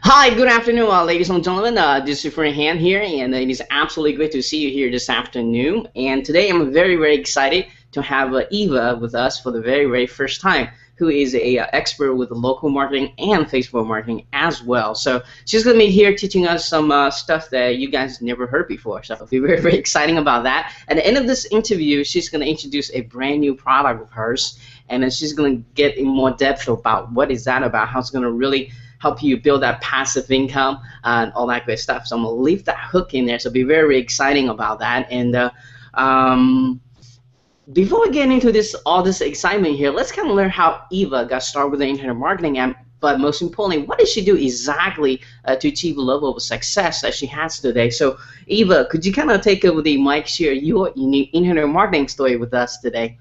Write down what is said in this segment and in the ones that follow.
Hi, good afternoon, ladies and gentlemen. This is your friend Han here, and it is absolutely great to see you here this afternoon. And today I'm very, very excited to have Eva with us for the very, very first time, who is a expert with local marketing and Facebook marketing as well. So she's going to be here teaching us some stuff that you guys never heard before. So it'll be very, very exciting about that. At the end of this interview, she's going to introduce a brand new product of hers, and then she's going to get in more depth about what is that about, how it's going to really help you build that passive income and all that great stuff. So I'm gonna leave that hook in there. So be very, very exciting about that. And before we get into all this excitement here, let's kind of learn how Eva got started with the internet marketing. And but most importantly, what did she do exactly to achieve the level of success that she has today? So Eva, could you kind of take over the mic, share your unique internet marketing story with us today?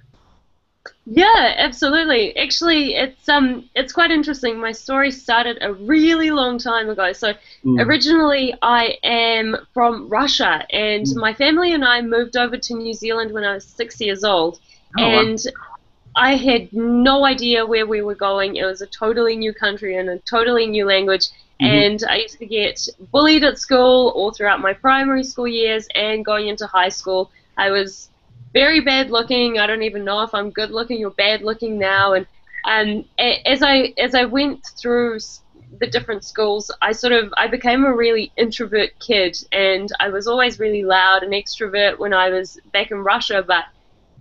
Yeah, absolutely. Actually, it's quite interesting. My story started a really long time ago. So originally I am from Russia, and my family and I moved over to New Zealand when I was 6 years old. Oh, wow. And I had no idea where we were going. It was a totally new country and a totally new language. And I used to get bullied at school all throughout my primary school years, and going into high school I was very bad looking. I don't even know if I'm good looking or bad looking now. And as I went through the different schools, I became a really introvert kid, and I was always really loud and extrovert when I was back in Russia. But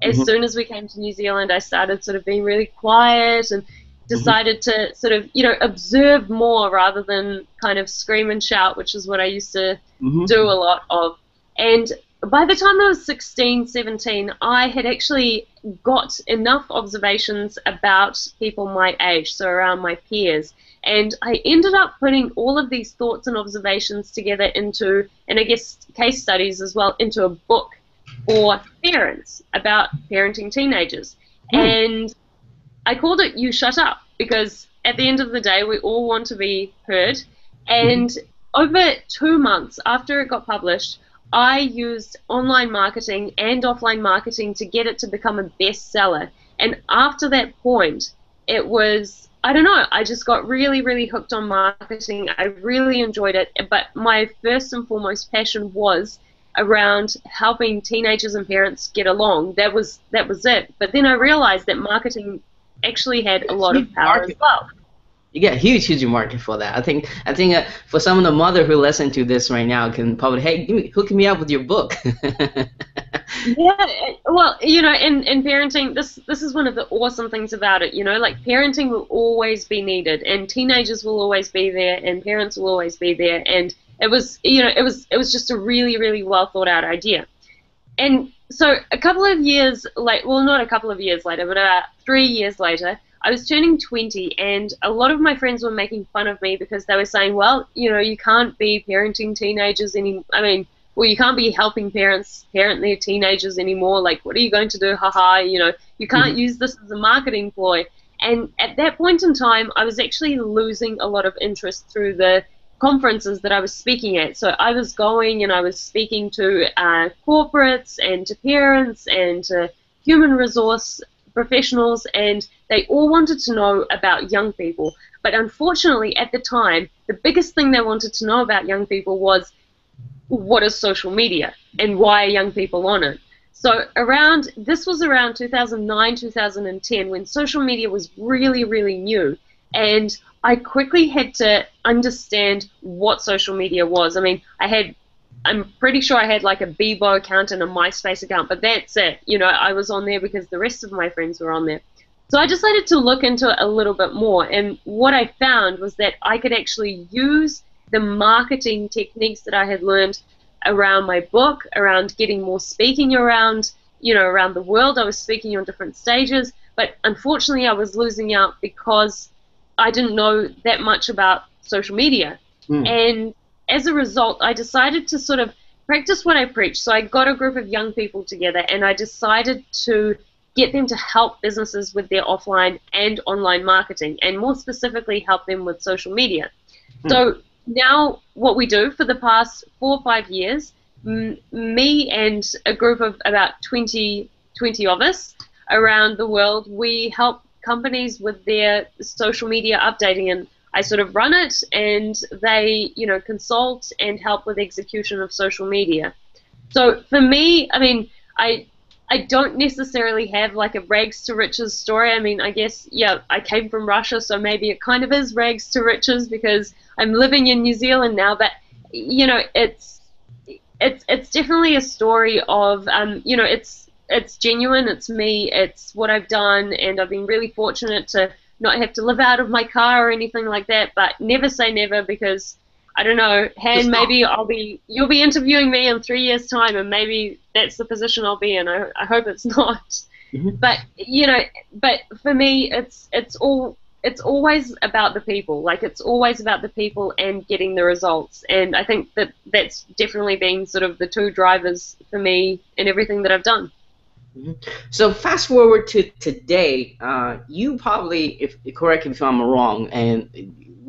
as soon as we came to New Zealand, I started sort of being really quiet and decided to sort of, observe more rather than kind of scream and shout, which is what I used to do a lot of. And by the time I was 16, 17, I had actually got enough observations about people my age, so around my peers, and I ended up putting all of these thoughts and observations together into, and I guess case studies as well, into a book for parents about parenting teenagers. And I called it You Shut Up, because at the end of the day we all want to be heard. And over 2 months after it got published, I used online marketing and offline marketing to get it to become a bestseller. And after that point, it was, I don't know, I just got really, really hooked on marketing. I really enjoyed it. But my first and foremost passion was around helping teenagers and parents get along. That was it. But then I realized that marketing actually had a lot of power as well. You get a huge, huge market for that. I think for some of the mother who listen to this right now can probably, hey, hook me up with your book. Yeah, well, in parenting, this is one of the awesome things about it. Like parenting will always be needed, and teenagers will always be there, and parents will always be there. And it was, it was just a really, really well thought out idea. And so a couple of years later, well, not a couple of years later, but about 3 years later, I was turning 20, and a lot of my friends were making fun of me because they were saying, well, you can't be parenting teenagers anymore. I mean, well, you can't be helping parents parent their teenagers anymore. Like, what are you going to do? Haha, you can't use this as a marketing ploy. And at that point in time, I was actually losing a lot of interest through the conferences that I was speaking at. So I was going and I was speaking to corporates and to parents and to human resource professionals, and they all wanted to know about young people. But unfortunately, at the time, the biggest thing they wanted to know about young people was, what is social media and why are young people on it? So this was around 2009, 2010, when social media was really, really new, and I quickly had to understand what social media was. I mean, I'm pretty sure I had like a Bebo account and a MySpace account, but that's it. I was on there because the rest of my friends were on there. So I decided to look into it a little bit more, and what I found was that I could actually use the marketing techniques that I had learned around my book, around getting more speaking around, around the world. I was speaking on different stages, but unfortunately I was losing out because I didn't know that much about social media. And as a result, I decided to sort of practice what I preach. So I got a group of young people together, and I decided to get them to help businesses with their offline and online marketing, and more specifically help them with social media. So now what we do for the past 4 or 5 years, me and a group of about 20 of us around the world, we help companies with their social media updating. And I sort of run it, and they, consult and help with execution of social media. So for me, I mean, I don't necessarily have like a rags to riches story. I mean, I guess, yeah, I came from Russia, so maybe it kind of is rags to riches because I'm living in New Zealand now. But it's definitely a story of it's genuine, it's me, it's what I've done, and I've been really fortunate to not have to live out of my car or anything like that. But never say never, because I don't know, Han, maybe you'll be interviewing me in 3 years' time, and maybe that's the position I'll be in. I hope it's not. Mhm. But but for me, it's always about the people. Like, it's always about the people and getting the results. And I think that's definitely been sort of the two drivers for me in everything that I've done. Mhm. So fast forward to today, you probably, if correct me if I'm wrong, and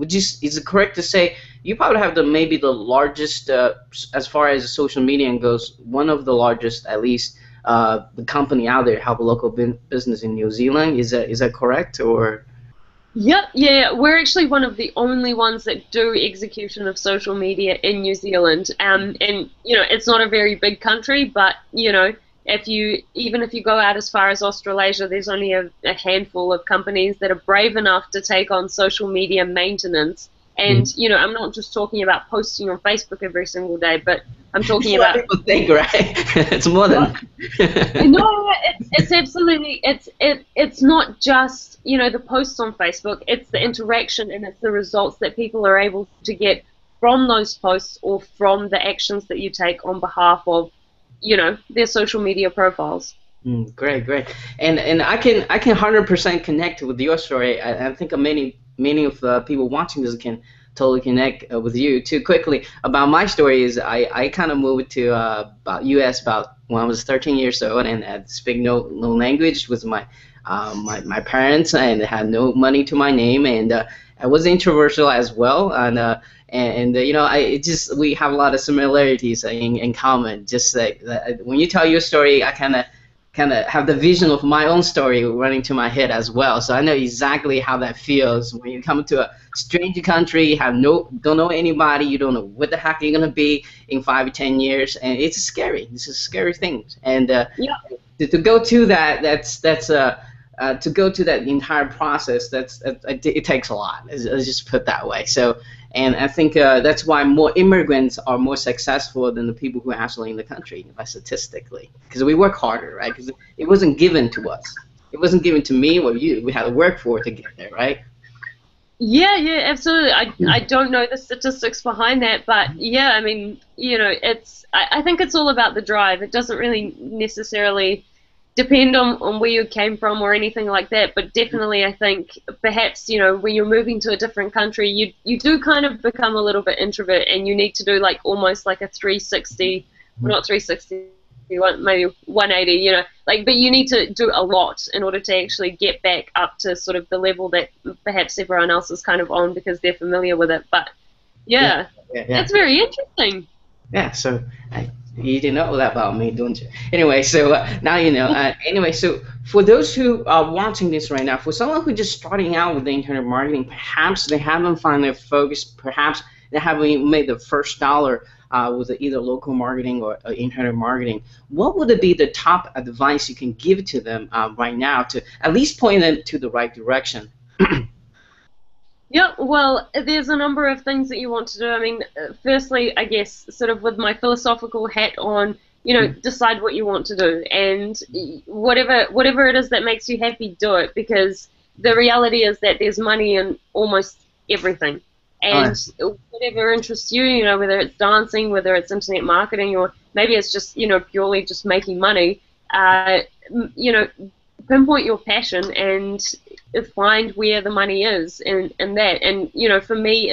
is it correct to say you probably have maybe the largest, as far as social media goes, one of the largest, at least, the company out there help a local business in New Zealand. Is that correct, or? Yep, yeah, we're actually one of the only ones that do execution of social media in New Zealand. And it's not a very big country, but even if you go out as far as Australasia, there's only a handful of companies that are brave enough to take on social media maintenance. And I'm not just talking about posting on Facebook every single day, but I'm talking What about. people think, right? It's more than. No, it's absolutely, it's not just the posts on Facebook. It's the interaction, and it's the results that people are able to get from those posts or from the actions that you take on behalf of their social media profiles. Great, great, and I can 100% connect with your story. I think many of the people watching this can totally connect with you too. Quickly about my story is I kind of moved to about U.S. about when I was 13 years old, and I speak no language with my parents, and had no money to my name, and I was introversial as well, and we have a lot of similarities in common. Just like when you tell your story, I kind of have the vision of my own story running to my head as well. So I know exactly how that feels when you come to a strange country, don't know anybody, you don't know what the heck you're gonna be in 5 or 10 years, and it's scary. It's a scary thing, and Yeah. to go to that, to go to that entire process, it takes a lot. Let's just put it that way. So, and I think that's why more immigrants are more successful than the people who are actually in the country, statistically, because we work harder, right? Because it wasn't given to us. It wasn't given to me or you. We had to work for it to get there, right? Yeah, absolutely. I don't know the statistics behind that, but yeah, I mean, I think it's all about the drive. It doesn't really necessarily depend on where you came from or anything like that, but definitely I think perhaps, when you're moving to a different country, you do kind of become a little bit introvert, and you need to do like almost like a 360, well, not 360, maybe 180, but you need to do a lot in order to actually get back up to sort of the level that perhaps everyone else is kind of on because they're familiar with it. But yeah. That's very interesting. Yeah, so you didn't know that about me, don't you? Anyway, so now you know. Anyway, so for those who are watching this right now, for someone who's just starting out with the internet marketing, perhaps they haven't found their focus, perhaps they haven't even made the first dollar with either local marketing or internet marketing, what would be the top advice you can give to them right now to at least point them to the right direction? Yeah, well, there's a number of things that you want to do. I mean, firstly, I guess, sort of with my philosophical hat on, decide what you want to do, and whatever it is that makes you happy, do it, because the reality is that there's money in almost everything, and whatever interests you, whether it's dancing, whether it's internet marketing, or maybe it's just, purely just making money, pinpoint your passion and find where the money is in that. And for me,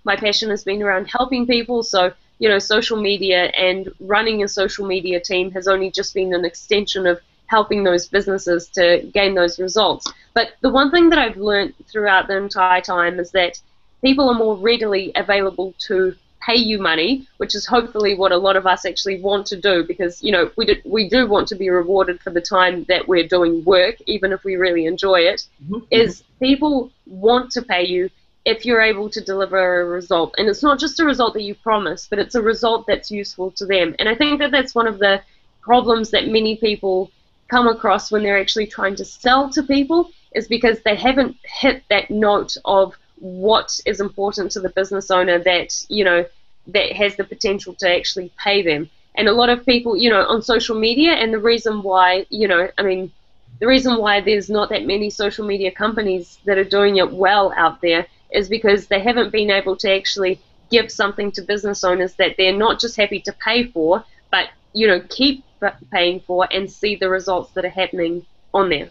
my passion has been around helping people. So social media and running a social media team has only just been an extension of helping those businesses to gain those results. But the one thing that I've learned throughout the entire time is that people are more readily available to pay you money, which is hopefully what a lot of us actually want to do, because we do want to be rewarded for the time that we're doing work, even if we really enjoy it. Is people want to pay you if you're able to deliver a result. And it's not just a result that you promise, but it's a result that's useful to them. And I think that that's one of the problems that many people come across when they're actually trying to sell to people, is because they haven't hit that note of what is important to the business owner that, you know, that has the potential to actually pay them. And a lot of people, you know, on social media, and the reason why, you know, I mean, the reason why there's not that many social media companies that are doing it well out there is because they haven't been able to actually give something to business owners that they're not just happy to pay for, but, you know, keep paying for and see the results that are happening on there.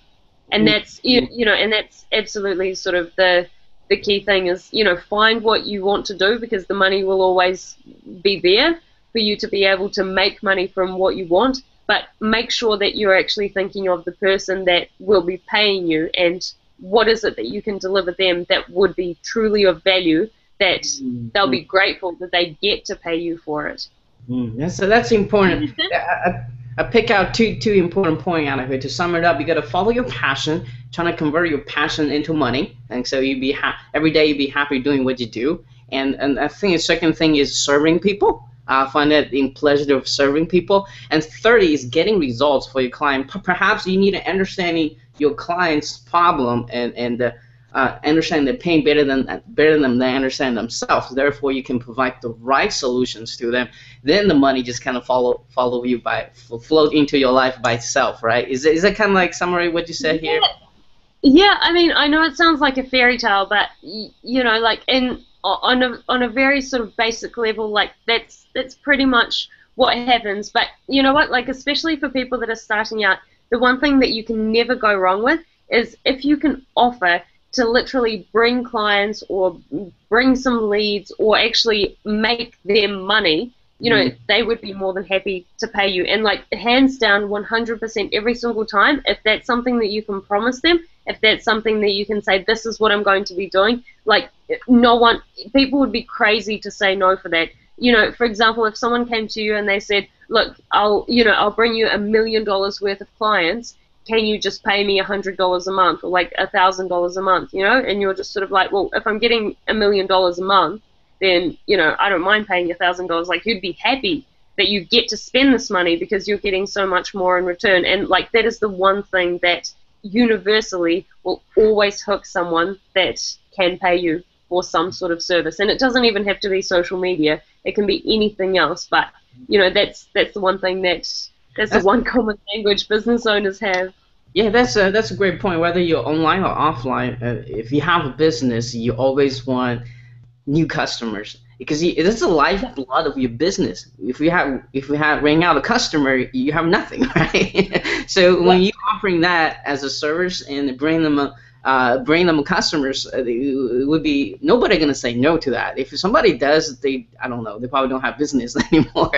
And that's, you know, and that's absolutely sort of the key thing is, you know, find what you want to do, because the money will always be there for you to be able to make money from what you want, but make sure that you're actually thinking of the person that will be paying you, and what is it that you can deliver them that would be truly of value, that they'll be grateful that they get to pay you for it. So that's important. I pick out two important points out of it. To sum it up, you got to follow your passion, trying to convert your passion into money, and so you be every day you be happy doing what you do. And I think the second thing is serving people. Find that in pleasure of serving people. And 30 is getting results for your client. Perhaps you need to understand your client's problem and understand their pain better than they understand themselves. Therefore, you can provide the right solutions to them. Then the money just kind of follow you float into your life by itself, right? Is that kind of like summary what you said here? Yeah, I mean, I know it sounds like a fairy tale, but you know, like on a very sort of basic level, like that's pretty much what happens. But you know what, like especially for people that are starting out, the one thing that you can never go wrong with is if you can offer to literally bring clients or bring some leads or actually make them money, you know, they would be more than happy to pay you. And like hands down, 100% every single time, if that's something that you can promise them, if that's something that you can say, this is what I'm going to be doing, like people would be crazy to say no for that. You know, for example, if someone came to you and they said, look, I'll bring you $1 million worth of clients, can you just pay me $100 a month or like $1,000 a month, you know? And you're just sort of like, well, if I'm getting $1 million a month, then, you know, I don't mind paying $1,000. Like, you'd be happy that you get to spend this money because you're getting so much more in return. And like, that is the one thing that universally will always hook someone that can pay you for some sort of service. And it doesn't even have to be social media. It can be anything else. But, you know, that's the one thing that's the one common language business owners have. Yeah, that's a great point. Whether you're online or offline, if you have a business, you always want new customers, because it's the lifeblood of your business. If we have ran out a customer, you have nothing, right? So when you're offering that as a service and bring them customers, it would be nobody gonna say no to that. If somebody does, I don't know, they probably don't have business anymore.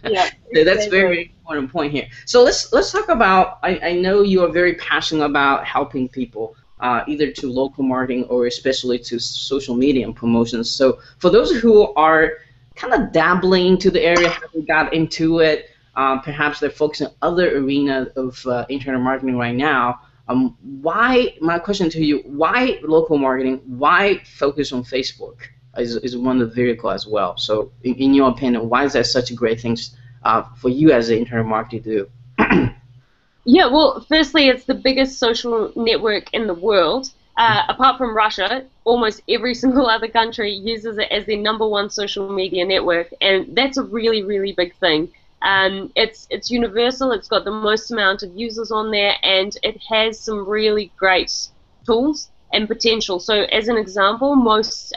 Yeah, so that's very, very important point here. So let's talk about. I know you are very passionate about helping people, either to local marketing or especially to social media and promotions. So for those who are kind of dabbling to the area, haven't got into it, perhaps they're focusing on other arena of internet marketing right now. My question to you, why local marketing? Why focus on Facebook? Is one of the vehicles as well. So in your opinion, why is that such a great thing for you as an internet marketer to do? Yeah, well, firstly, it's the biggest social network in the world. Apart from Russia, almost every single other country uses it as their #1 social media network, and that's a really, really big thing. It's universal. It's got the most amount of users on there, and it has some really great tools and potential. So, as an example, most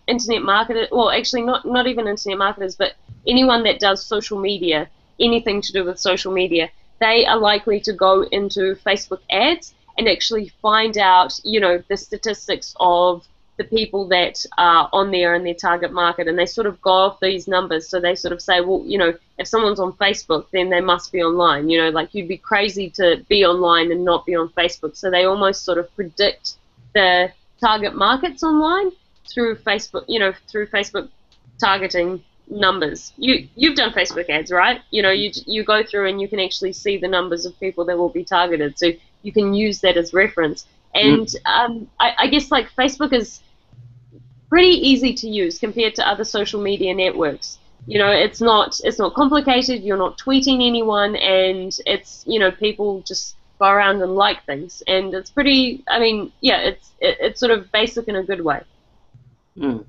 internet marketers, well, actually not even internet marketers, but anyone that does social media, anything to do with social media, they are likely to go into Facebook ads and actually find out, you know, the statistics of the people that are on there in their target market, and they sort of go off these numbers. So they sort of say, well, you know, if someone's on Facebook, then they must be online. You know, like you'd be crazy to be online and not be on Facebook. So they almost sort of predict the target markets online through Facebook, you know, through Facebook targeting numbers. You've done Facebook ads, right? You know, you go through and you can actually see the numbers of people that will be targeted. So you can use that as reference. And I guess like Facebook is pretty easy to use compared to other social media networks. You know, it's not complicated. You're not tweeting anyone, and it's, you know, people just go around and like things, and it's pretty. I mean, yeah, it's sort of basic in a good way. Mm.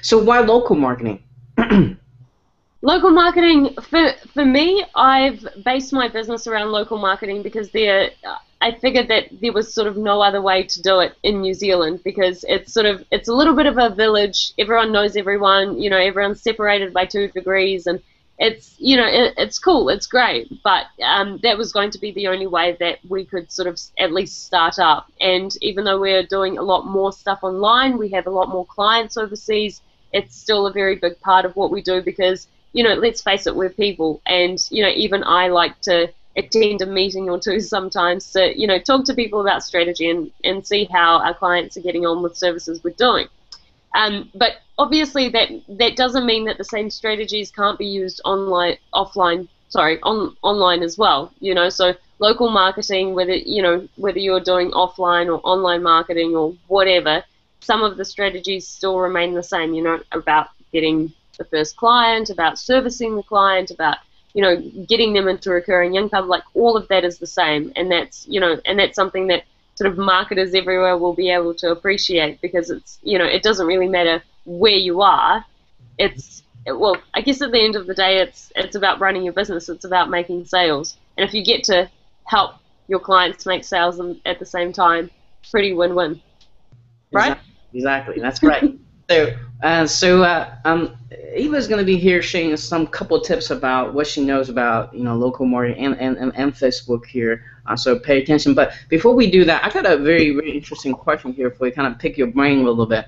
So why local marketing? Local marketing, for me, I've based my business around local marketing because I figured that there was sort of no other way to do it in New Zealand, because it's a little bit of a village. Everyone knows everyone, you know, everyone's separated by 2 degrees, and it's, you know, it's cool, it's great, but that was going to be the only way that we could sort of at least start up. And even though we're doing a lot more stuff online, we have a lot more clients overseas, it's still a very big part of what we do because, you know, let's face it, we're people, and, you know, even I like to attend a meeting or two sometimes to, you know, talk to people about strategy and see how our clients are getting on with services we're doing. But obviously that doesn't mean that the same strategies can't be used online as well, you know. So local marketing, whether you're doing offline or online marketing or whatever, some of the strategies still remain the same, you know, about getting the first client, about servicing the client, about, you know, getting them into recurring income. Like, all of that is the same, and that's, you know, and that's something that sort of marketers everywhere will be able to appreciate, because it's, you know, it doesn't really matter where you are. Well, I guess at the end of the day, it's about running your business. It's about making sales, and if you get to help your clients make sales at the same time, pretty win-win, right? Exactly. That's right. Eva's going to be here sharing some couple tips about what she knows about, you know, local marketing and Facebook here. So pay attention. But before we do that, I got a very, very interesting question here for you, kind of pick your brain a little bit.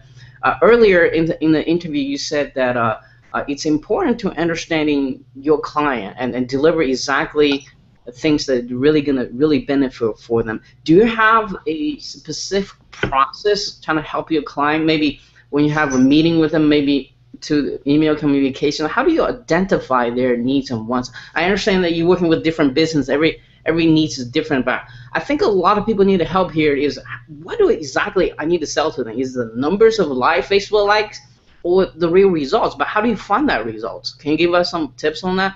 Earlier in the interview, you said that it's important to understanding your client and deliver exactly the things that are really going to really benefit for them. Do you have a specific process trying to help your client? Maybe when you have a meeting with them, maybe to email communication, how do you identify their needs and wants? I understand that you're working with different business. Every needs is different, but I think a lot of people need help here is, what do exactly I need to sell to them? Is the numbers of live Facebook likes or the real results? But how do you find that results? Can you give us some tips on that?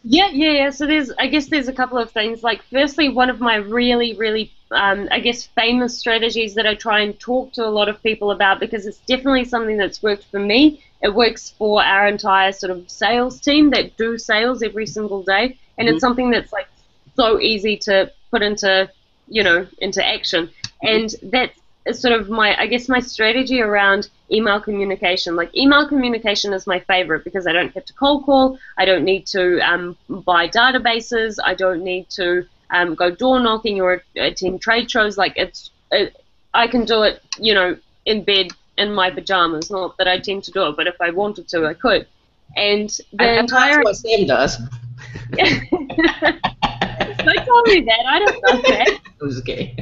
Yeah. So I guess there's a couple of things. Like, firstly, one of my really, really, I guess, famous strategies that I try and talk to a lot of people about, because it's definitely something that's worked for me. It works for our entire sort of sales team that do sales every single day, and it's something that's like so easy to put into action. And that's sort of my strategy around email communication. Like, email communication is my favorite because I don't have to cold call, I don't need to buy databases, I don't need to go door knocking or attend trade shows. Like, I can do it, you know, in bed in my pajamas. Not that I tend to do it, but if I wanted to, I could. And the entire... That's what Sam does. Don't tell me that. I don't know that. It was okay.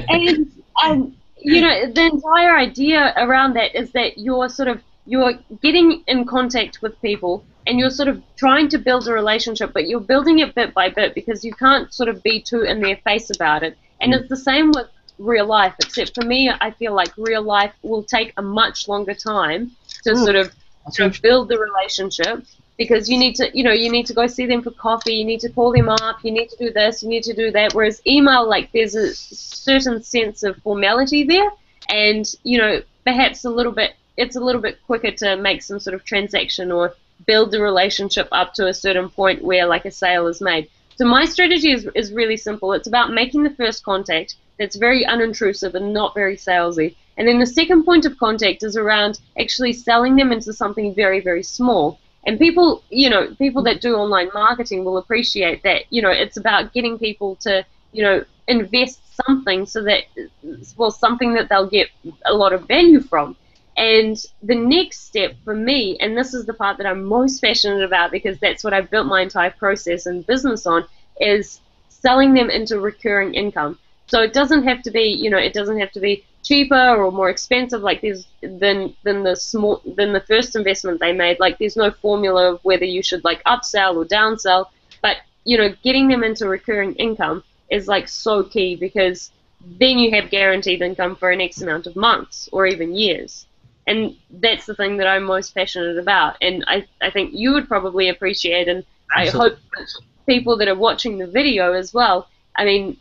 And you know, the entire idea around that is that you're getting in contact with people, and you're sort of trying to build a relationship, but you're building it bit by bit, because you can't sort of be too in their face about it. And it's the same with real life, except for me, I feel like real life will take a much longer time to sort of build the relationship, because you need to go see them for coffee, you need to call them up, you need to do this, you need to do that. Whereas email, like, there's a certain sense of formality there, and, you know, perhaps it's a little bit quicker to make some sort of transaction or build the relationship up to a certain point where, like, a sale is made. So my strategy is really simple. It's about making the first contact that's very unintrusive and not very salesy. And then the second point of contact is around actually selling them into something very, very small. And people that do online marketing will appreciate that, you know, it's about getting people to, you know, invest something something that they'll get a lot of value from. And the next step for me, and this is the part that I'm most passionate about, because that's what I've built my entire process and business on, is selling them into recurring income. So it doesn't have to be, cheaper or more expensive like than the first investment they made. Like, there's no formula of whether you should, like, upsell or downsell, but, you know, getting them into recurring income is like so key, because then you have guaranteed income for an X amount of months or even years. And that's the thing that I'm most passionate about. And I think you would probably appreciate, and I Absolutely. hope people that are watching the video as well. I mean,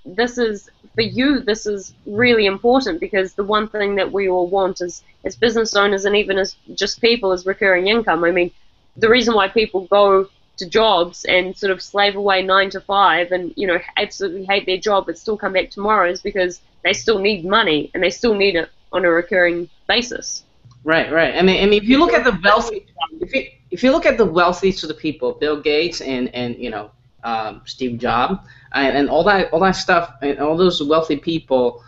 this is, for you, this is really important, because the one thing that we all want as business owners, and even as just people, is recurring income. I mean, the reason why people go to jobs and sort of slave away 9 to 5 and, absolutely hate their job but still come back tomorrow is because they still need money, and they still need it on a recurring basis. Right, right. I mean, if you look at the wealthy, if you look at the wealthiest of the people, Bill Gates and Steve Jobs and all that stuff, and all those wealthy people,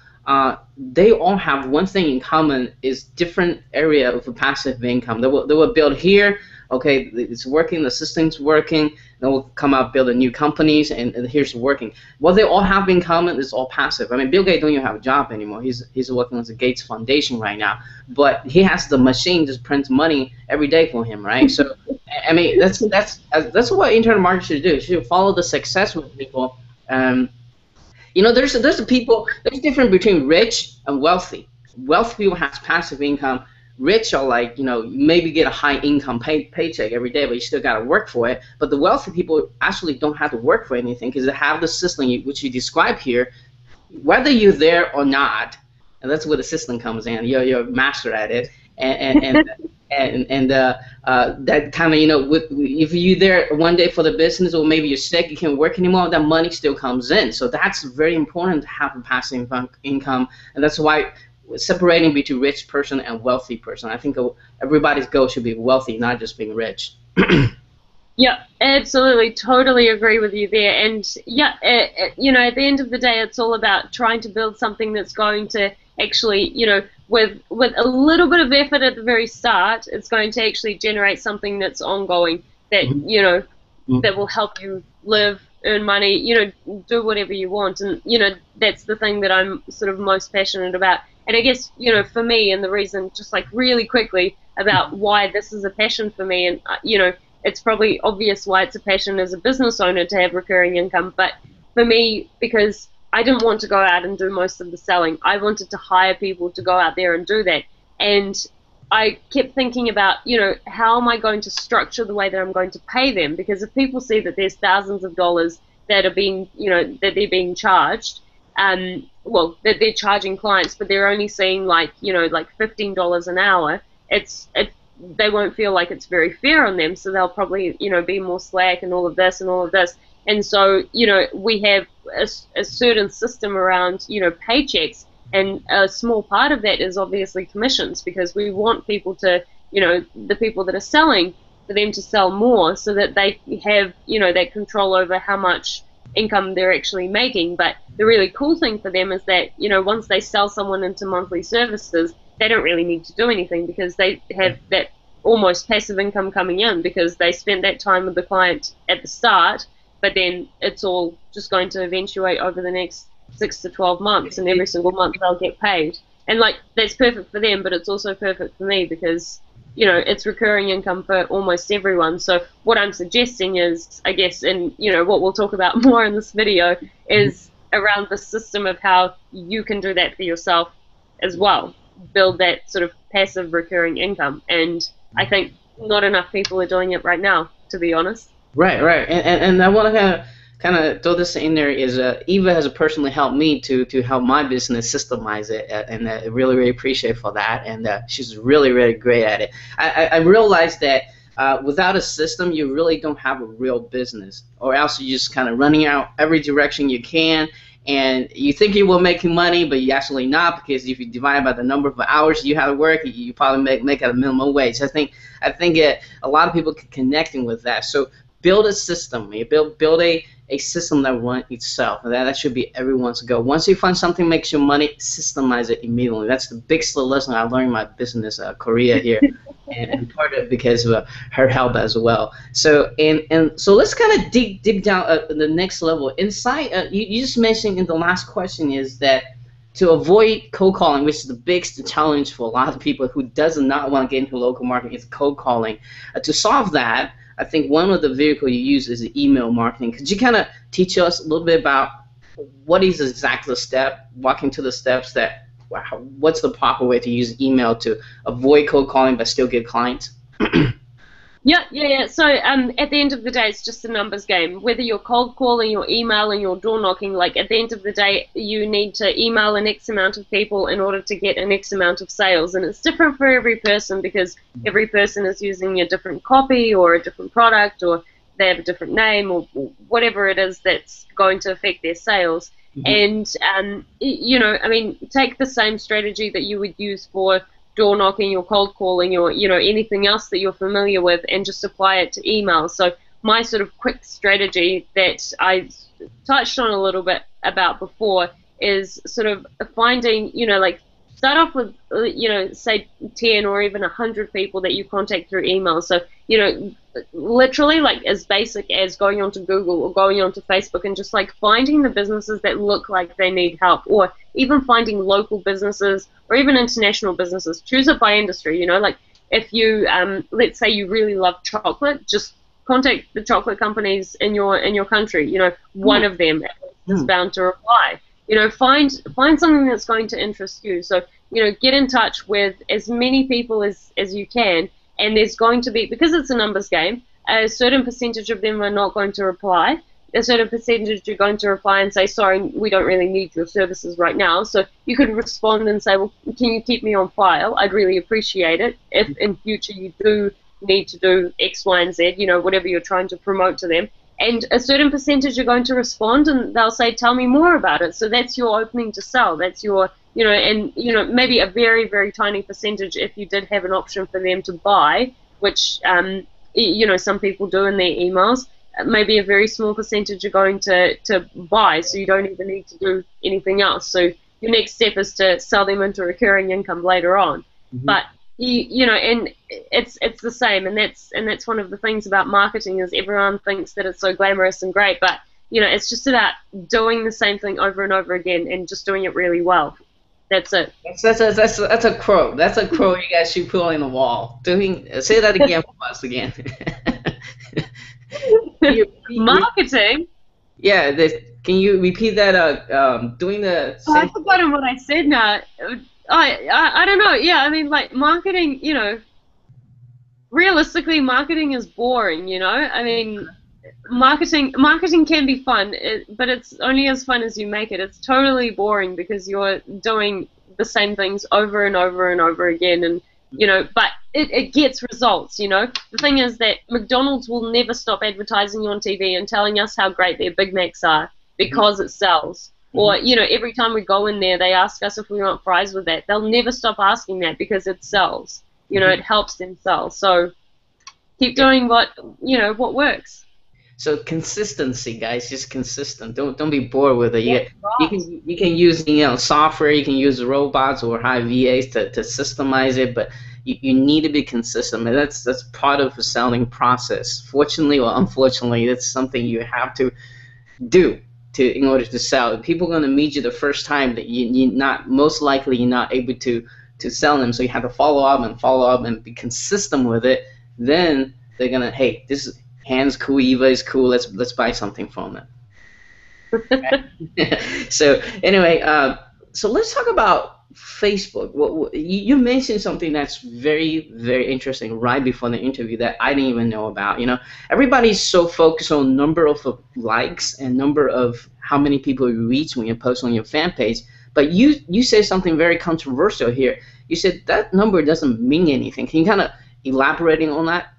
they all have one thing in common: is different area of passive income. They will build here. Okay, it's working. The system's working. Then we'll come out building new companies, and here's working. What they all have in common is all passive. I mean, Bill Gates don't even have a job anymore. He's working on the Gates Foundation right now, but he has the machine just prints money every day for him, right? So, I mean, that's what internet marketing should do. It should follow the successful people. There's the people. There's a difference between rich and wealthy. Wealthy people has passive income. Rich are like, maybe get a high income paycheck every day, but you still got to work for it. But the wealthy people actually don't have to work for anything, because they have the system which you describe here, whether you're there or not. And that's where the system comes in. You're a master at it, and that kind of, if you're there one day for the business, or maybe you're sick, you can't work anymore, that money still comes in. So that's very important to have a passive income, and that's why separating between rich person and wealthy person. I think everybody's goal should be wealthy, not just being rich. Yeah, absolutely, totally agree with you there. And yeah, at the end of the day, it's all about trying to build something that's going to actually, with a little bit of effort at the very start, it's going to actually generate something that's ongoing, that that will help you live, earn money, do whatever you want. And that's the thing that I'm sort of most passionate about. And I guess, for me, and the reason, just like really quickly, about why this is a passion for me, and it's probably obvious why it's a passion as a business owner to have recurring income, but for me, because I didn't want to go out and do most of the selling. I wanted to hire people to go out there and do that. And I kept thinking about, how am I going to structure the way that I'm going to pay them? Because if people see that there's thousands of dollars that are being, that they're being charged, that they're charging clients, but they're only seeing like $15 an hour, they won't feel like it's very fair on them, so they'll probably, be more slack and all of this and all of this. And so, we have a certain system around, paychecks, and a small part of that is obviously commissions, because we want people to, the people that are selling, for them to sell more, so that they have, that control over how much income they're actually making. But the really cool thing for them is that, once they sell someone into monthly services, they don't really need to do anything, because they have that almost passive income coming in, because they spent that time with the client at the start, but then it's all just going to eventuate over the next 6 to 12 months, and every single month they'll get paid. And that's perfect for them, but it's also perfect for me, because it's recurring income for almost everyone. So what I'm suggesting is, I guess, and what we'll talk about more in this video, is around the system of how you can do that for yourself as well. Build that sort of passive recurring income. And I think not enough people are doing it right now, to be honest. Right, right. And I want to kind of throw this in there, is Eva has personally helped me to help my business systemize it, and I really, really appreciate for that. And she's really, really great at it. I realized that without a system, you really don't have a real business, or else you're just kind of running out every direction you can, and you think you will making money, but you actually not, because if you divide by the number of hours you have to work, you probably make at a minimum wage. I think a lot of people can connecting with that. So build a system. You build a system that runs itself. And that should be everyone's goal. Once you find something that makes you money, systemize it immediately. That's the biggest lesson I learned in my business career here, and part of it because of her help as well. So so let's kind of dig down the next level. Inside, you just mentioned in the last question is that to avoid cold calling, which is the biggest challenge for a lot of people who does not want to get into local marketing, is cold calling. To solve that, I think one of the vehicles you use is email marketing. Could you kind of teach us a little bit about what is exactly the step, walking to the steps that, what's the proper way to use email to avoid cold calling but still get clients? Yeah. So at the end of the day, it's just a numbers game. Whether you're cold calling, you're emailing, you're door knocking, like at the end of the day, you need to email an X amount of people in order to get an X amount of sales. And it's different for every person because every person is using a different copy or a different product, or they have a different name, or whatever it is that's going to affect their sales. And, I mean, take the same strategy that you would use for door knocking or cold calling or, anything else that you're familiar with, and just apply it to email. So my sort of quick strategy that I touched on a little bit about before is sort of finding, like start off with, say 10 or even 100 people that you contact through email. So, literally like as basic as going onto Google or going onto Facebook and just like finding the businesses that look like they need help, or even finding local businesses or even international businesses. Choose it by industry, like if you, let's say you really love chocolate, just contact the chocolate companies in your country. One of them is bound to reply. Find something that's going to interest you. So, get in touch with as many people as you can, and there's going to be, because it's a numbers game, a certain percentage of them are not going to reply. A certain percentage are going to reply and say, sorry, we don't really need your services right now. So you could respond and say, well, can you keep me on file? I'd really appreciate it if in future you do need to do X, Y, and Z, whatever you're trying to promote to them. And a certain percentage are going to respond and they'll say, tell me more about it. So that's your opening to sell. That's your, maybe a very, very tiny percentage if you did have an option for them to buy, which, some people do in their emails. Maybe a very small percentage are going to buy, so you don't even need to do anything else. So your next step is to sell them into recurring income later on. But and it's the same, and that's one of the things about marketing is everyone thinks that it's so glamorous and great, but it's just about doing the same thing over and over again and just doing it really well. That's it. That's a quote. That's a quote you guys should put on the wall. Say that again for us again. Marketing. Yeah. Can you repeat that? Doing the. I've forgotten what I said now. I don't know. Yeah, I mean, like marketing. Realistically, marketing is boring. I mean, marketing can be fun, but it's only as fun as you make it. It's totally boring because you're doing the same things over and over and over again, and but it gets results. The thing is that McDonald's will never stop advertising on TV and telling us how great their Big Macs are because it sells. Or, every time we go in there, they ask us if we want fries with that. They'll never stop asking that because it sells. It helps them sell. So keep doing what works. So consistency, guys, just consistent. Don't be bored with it. You can use software, you can use robots or hire VAs to systemize it, but you need to be consistent. And that's part of the selling process. Fortunately or unfortunately, that's something you have to do in order to sell. If people are going to meet you the first time, that you're not able to sell them. So you have to follow up and be consistent with it. Then they're gonna, hey, this is Han's cool, Eva is cool. Let's buy something from them. So anyway, so let's talk about Facebook. You mentioned something that's very, very interesting right before the interview that I didn't even know about. Everybody's so focused on number of likes and number of how many people you reach when you post on your fan page. But you say something very controversial here. You said that number doesn't mean anything. Can you kind of elaborating on that?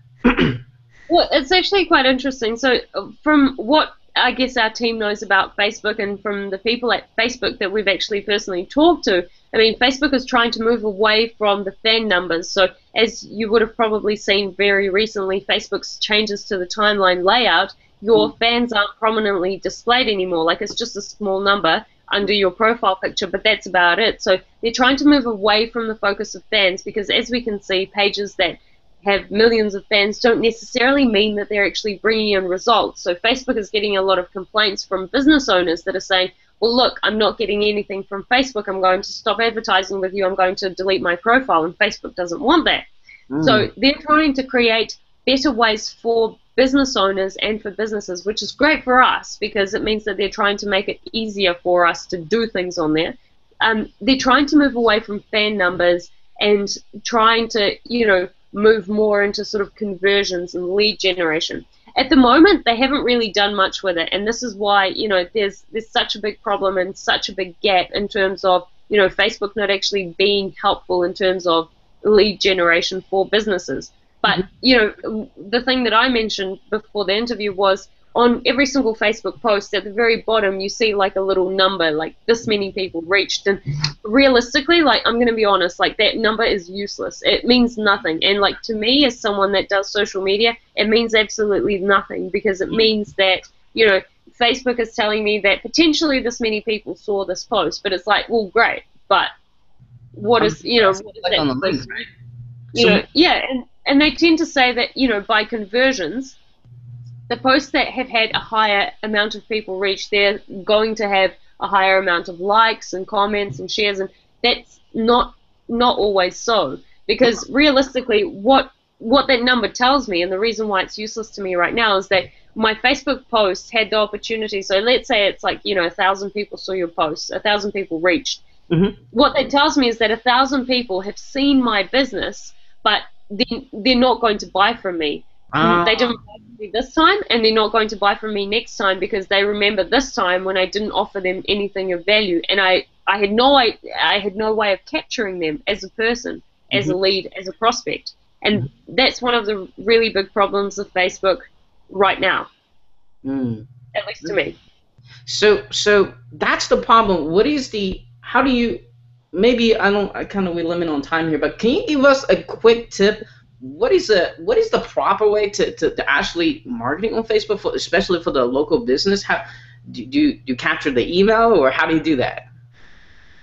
Well, it's actually quite interesting. So from what I guess our team knows about Facebook and from the people at Facebook that we've actually personally talked to, I mean, Facebook is trying to move away from the fan numbers. So as you would have probably seen very recently, Facebook's changes to the timeline layout, your fans aren't prominently displayed anymore. Like it's just a small number under your profile picture, but that's about it. So they're trying to move away from the focus of fans because as we can see, pages that have millions of fans don't necessarily mean that they're actually bringing in results. So Facebook is getting a lot of complaints from business owners that are saying, well, look, I'm not getting anything from Facebook. I'm going to stop advertising with you. I'm going to delete my profile, and Facebook doesn't want that. So they're trying to create better ways for business owners and for businesses, which is great for us because it means that they're trying to make it easier for us to do things on there. They're trying to move away from fan numbers and trying to, move more into sort of conversions and lead generation. At the moment, they haven't really done much with it, and this is why, there's such a big problem and such a big gap in terms of, Facebook not actually being helpful in terms of lead generation for businesses. But, the thing that I mentioned before the interview was on every single Facebook post at the very bottom, you see like a little number, like this many people reached. And realistically, like, I'm going to be honest, like that number is useless. It means nothing. And like to me, as someone that does social media, it means absolutely nothing because it means that, Facebook is telling me that potentially this many people saw this post, but it's like, well, great, but what is, what is that? Yeah, and they tend to say that, by conversions, the posts that have had a higher amount of people reach, they're going to have a higher amount of likes and comments and shares, and that's not always so. Because realistically, what that number tells me, and the reason why it's useless to me right now, is that my Facebook post had the opportunity. So let's say it's like 1,000 people saw your post, 1,000 people reached. Mm-hmm. What that tells me is that 1,000 people have seen my business, but they're not going to buy from me. They didn't buy from me this time, and they're not going to buy from me next time because they remember this time when I didn't offer them anything of value, and I had no way of capturing them as a person, as a lead, as a prospect, and that's one of the really big problems of Facebook right now, at least to me. So that's the problem. How do you? Maybe I kind of we limit on time here, but can you give us a quick tip? What is the proper way to actually marketing on Facebook, especially for the local business? How do you capture the email, or how do you do that?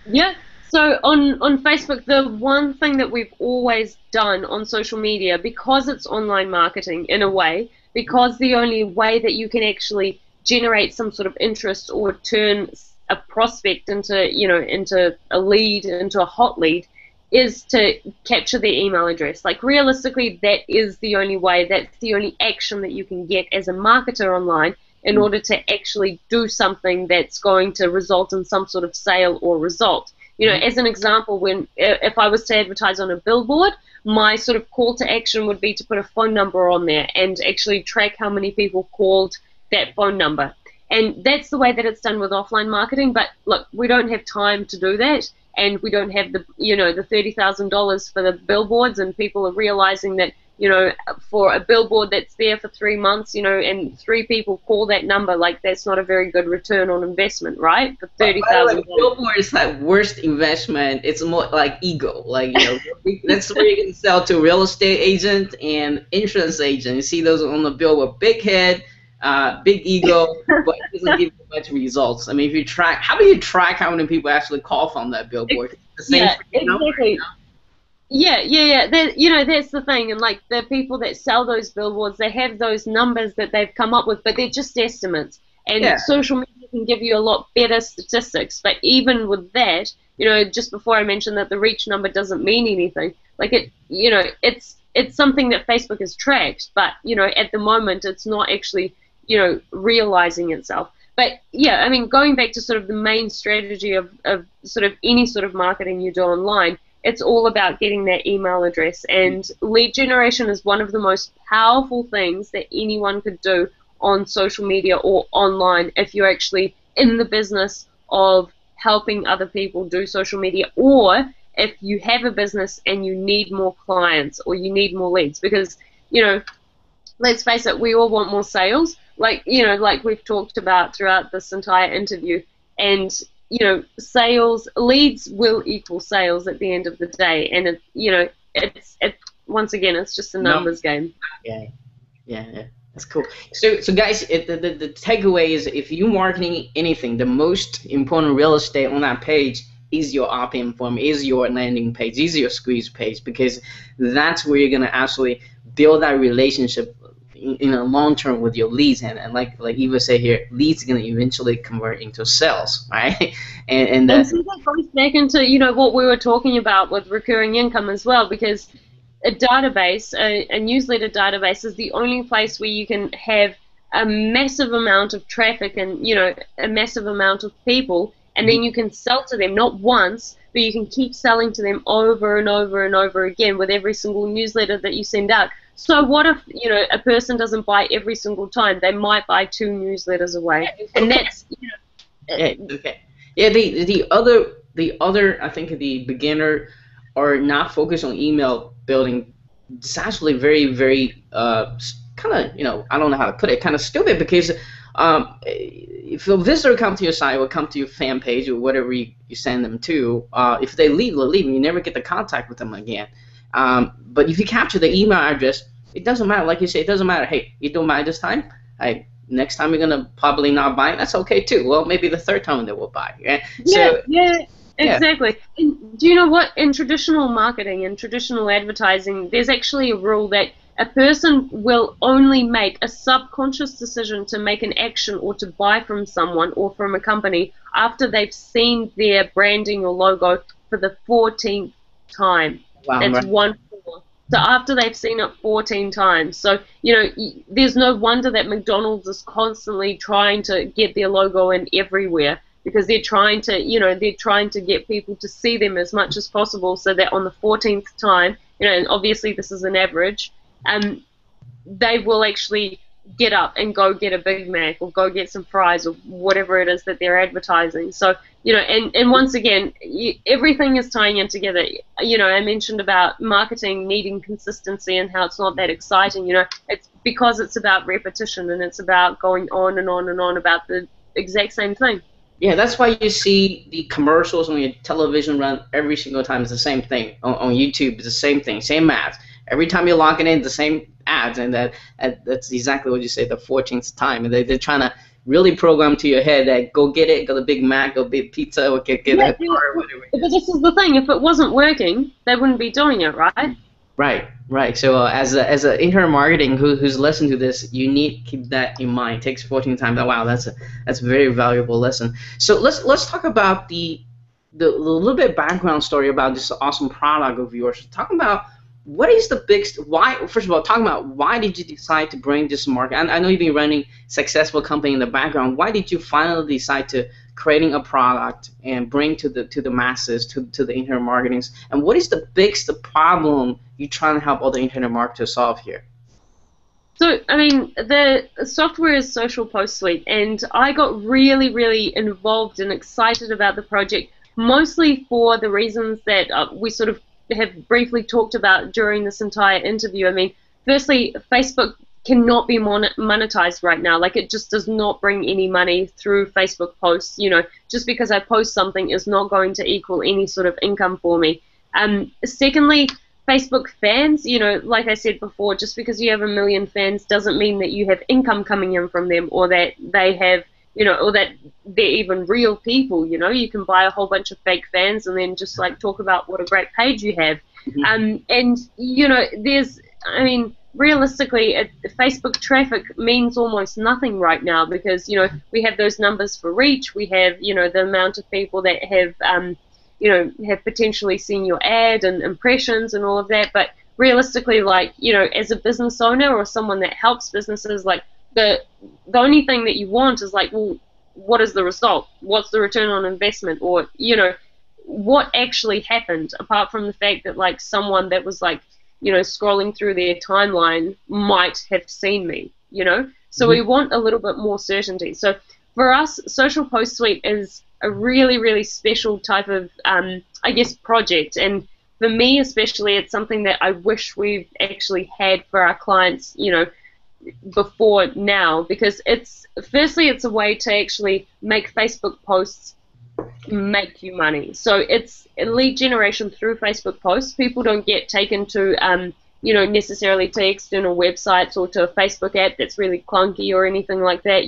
Yeah, so on Facebook, the one thing that we've always done on social media, because it's online marketing in a way, because the only way that you can actually generate some sort of interest or turn a prospect into a lead, into a hot lead, is to capture their email address. Like realistically, that is the only way, that's the only action that you can get as a marketer online in order to actually do something that's going to result in some sort of sale or result. As an example, if I was to advertise on a billboard, my sort of call to action would be to put a phone number on there and actually track how many people called that phone number. And that's the way that it's done with offline marketing. But look, we don't have time to do that, and we don't have the $30,000 for the billboards, and people are realizing that for a billboard that's there for 3 months, and 3 people call that number, like that's not a very good return on investment, right? For $30,000. Billboard is like worst investment. It's more like ego, like that's where you can sell to real estate agent and insurance agent. You see those on the bill with big head. Big ego, but it doesn't give you much results. I mean, if you track, how do you track how many people actually call from that billboard? The same exactly. Yeah. That's the thing. And like the people that sell those billboards, they have those numbers that they've come up with, but they're just estimates. And social media can give you a lot better statistics. But even with that, just before I mentioned that the reach number doesn't mean anything. Like it's something that Facebook has tracked, but at the moment it's not actually realizing itself. But yeah, I mean, going back to sort of the main strategy of sort of any sort of marketing you do online, it's all about getting that email address. And lead generation is one of the most powerful things that anyone could do on social media or online if you're actually in the business of helping other people do social media, or if you have a business and you need more clients or you need more leads. Because let's face it, we all want more sales, like we've talked about throughout this entire interview. And sales, leads will equal sales at the end of the day. And it's once again, it's just a numbers game. Yeah, that's cool. So guys, the takeaway is, if you're marketing anything, the most important real estate on that page is your opt-in form, is your landing page, is your squeeze page, because that's where you're gonna actually build that relationship in a long term with your leads, and like Eva said here, leads are gonna eventually convert into sales, right? And so that goes back into what we were talking about with recurring income as well, because a database, a newsletter database, is the only place where you can have a massive amount of traffic and, a massive amount of people, and then you can sell to them not once, but you can keep selling to them over and over and over again with every single newsletter that you send out. So what if, a person doesn't buy every single time? They might buy 2 newsletters away, and that's, Yeah, okay. Yeah, the other I think the beginner or not focused on email building, it's actually very very kind of I don't know how to put it, kind of stupid, because if a visitor come to your site or come to your fan page or whatever you send them to, if they leave, they'll leave and you never get the contact with them again. But if you capture the email address, it doesn't matter. Like you say, it doesn't matter. Hey, you don't buy this time. Next time you're gonna probably not buy. That's okay too. Well, maybe the third time they will buy. Yeah. Yeah, exactly. And do you know what? In traditional marketing and traditional advertising, there's actually a rule that a person will only make a subconscious decision to make an action or to buy from someone or from a company after they've seen their branding or logo for the 14th time. Wow. That's Right. 1 4. So after they've seen it 14 times. So, there's no wonder that McDonald's is constantly trying to get their logo in everywhere, because they're trying to get people to see them as much as possible, so that on the 14th time, and obviously this is an average, they will actually get up and go get a Big Mac or go get some fries or whatever it is that they're advertising. So, and once again, everything is tying in together. I mentioned about marketing needing consistency and how it's not that exciting. It's because it's about repetition and it's about going on and on and on about the exact same thing. Yeah, that's why you see the commercials on your television run every single time. It's the same thing. On YouTube, it's the same thing, same ads. Every time you're logging in, the same ads, and that's exactly what you say, the 14th time. And they're trying to really program to your head that go get it, go to Big Mac, go get pizza, or get a car, or whatever. But this is the thing. If it wasn't working, they wouldn't be doing it, right? Right. So as a internet marketing who's listening to this, you need to keep that in mind. It takes 14 times. Wow, that's a very valuable lesson. So let's talk about the little bit background story about this awesome product of yours. Talk about what is the biggest why. First of all, talk about why did you decide to bring this market. I know you've been running successful company in the background. Why did you finally decide to creating a product and bring to the masses, to the internet marketings? And what is the biggest problem you're trying to help other internet marketers solve here? So, the software is Social Post Suite, and I got really, really involved and excited about the project, mostly for the reasons that we sort of have briefly talked about during this entire interview. Firstly, Facebook cannot be monetized right now. Like, it just does not bring any money through Facebook posts. Just because I post something is not going to equal any sort of income for me. Secondly, Facebook fans, like I said before, just because you have 1 million fans doesn't mean that you have income coming in from them, or that they have, or that they're even real people. You can buy a whole bunch of fake fans and then just like talk about what a great page you have. There's, realistically, Facebook traffic means almost nothing right now, because we have those numbers for reach, we have the amount of people that have have potentially seen your ad and impressions and all of that. But realistically, as a business owner or someone that helps businesses, the only thing that you want is well, what is the result? What's the return on investment? Or what actually happened, apart from the fact that someone that was scrolling through their timeline might have seen me, So we want a little bit more certainty. So for us, Social Post Suite is a really, really special type of, project. And for me especially, it's something that I wish we've actually had for our clients, before now, because it's a way to actually make Facebook posts make you money. So it's a lead generation through Facebook posts. People don't get taken to necessarily to external websites or to a Facebook app that's really clunky or anything like that.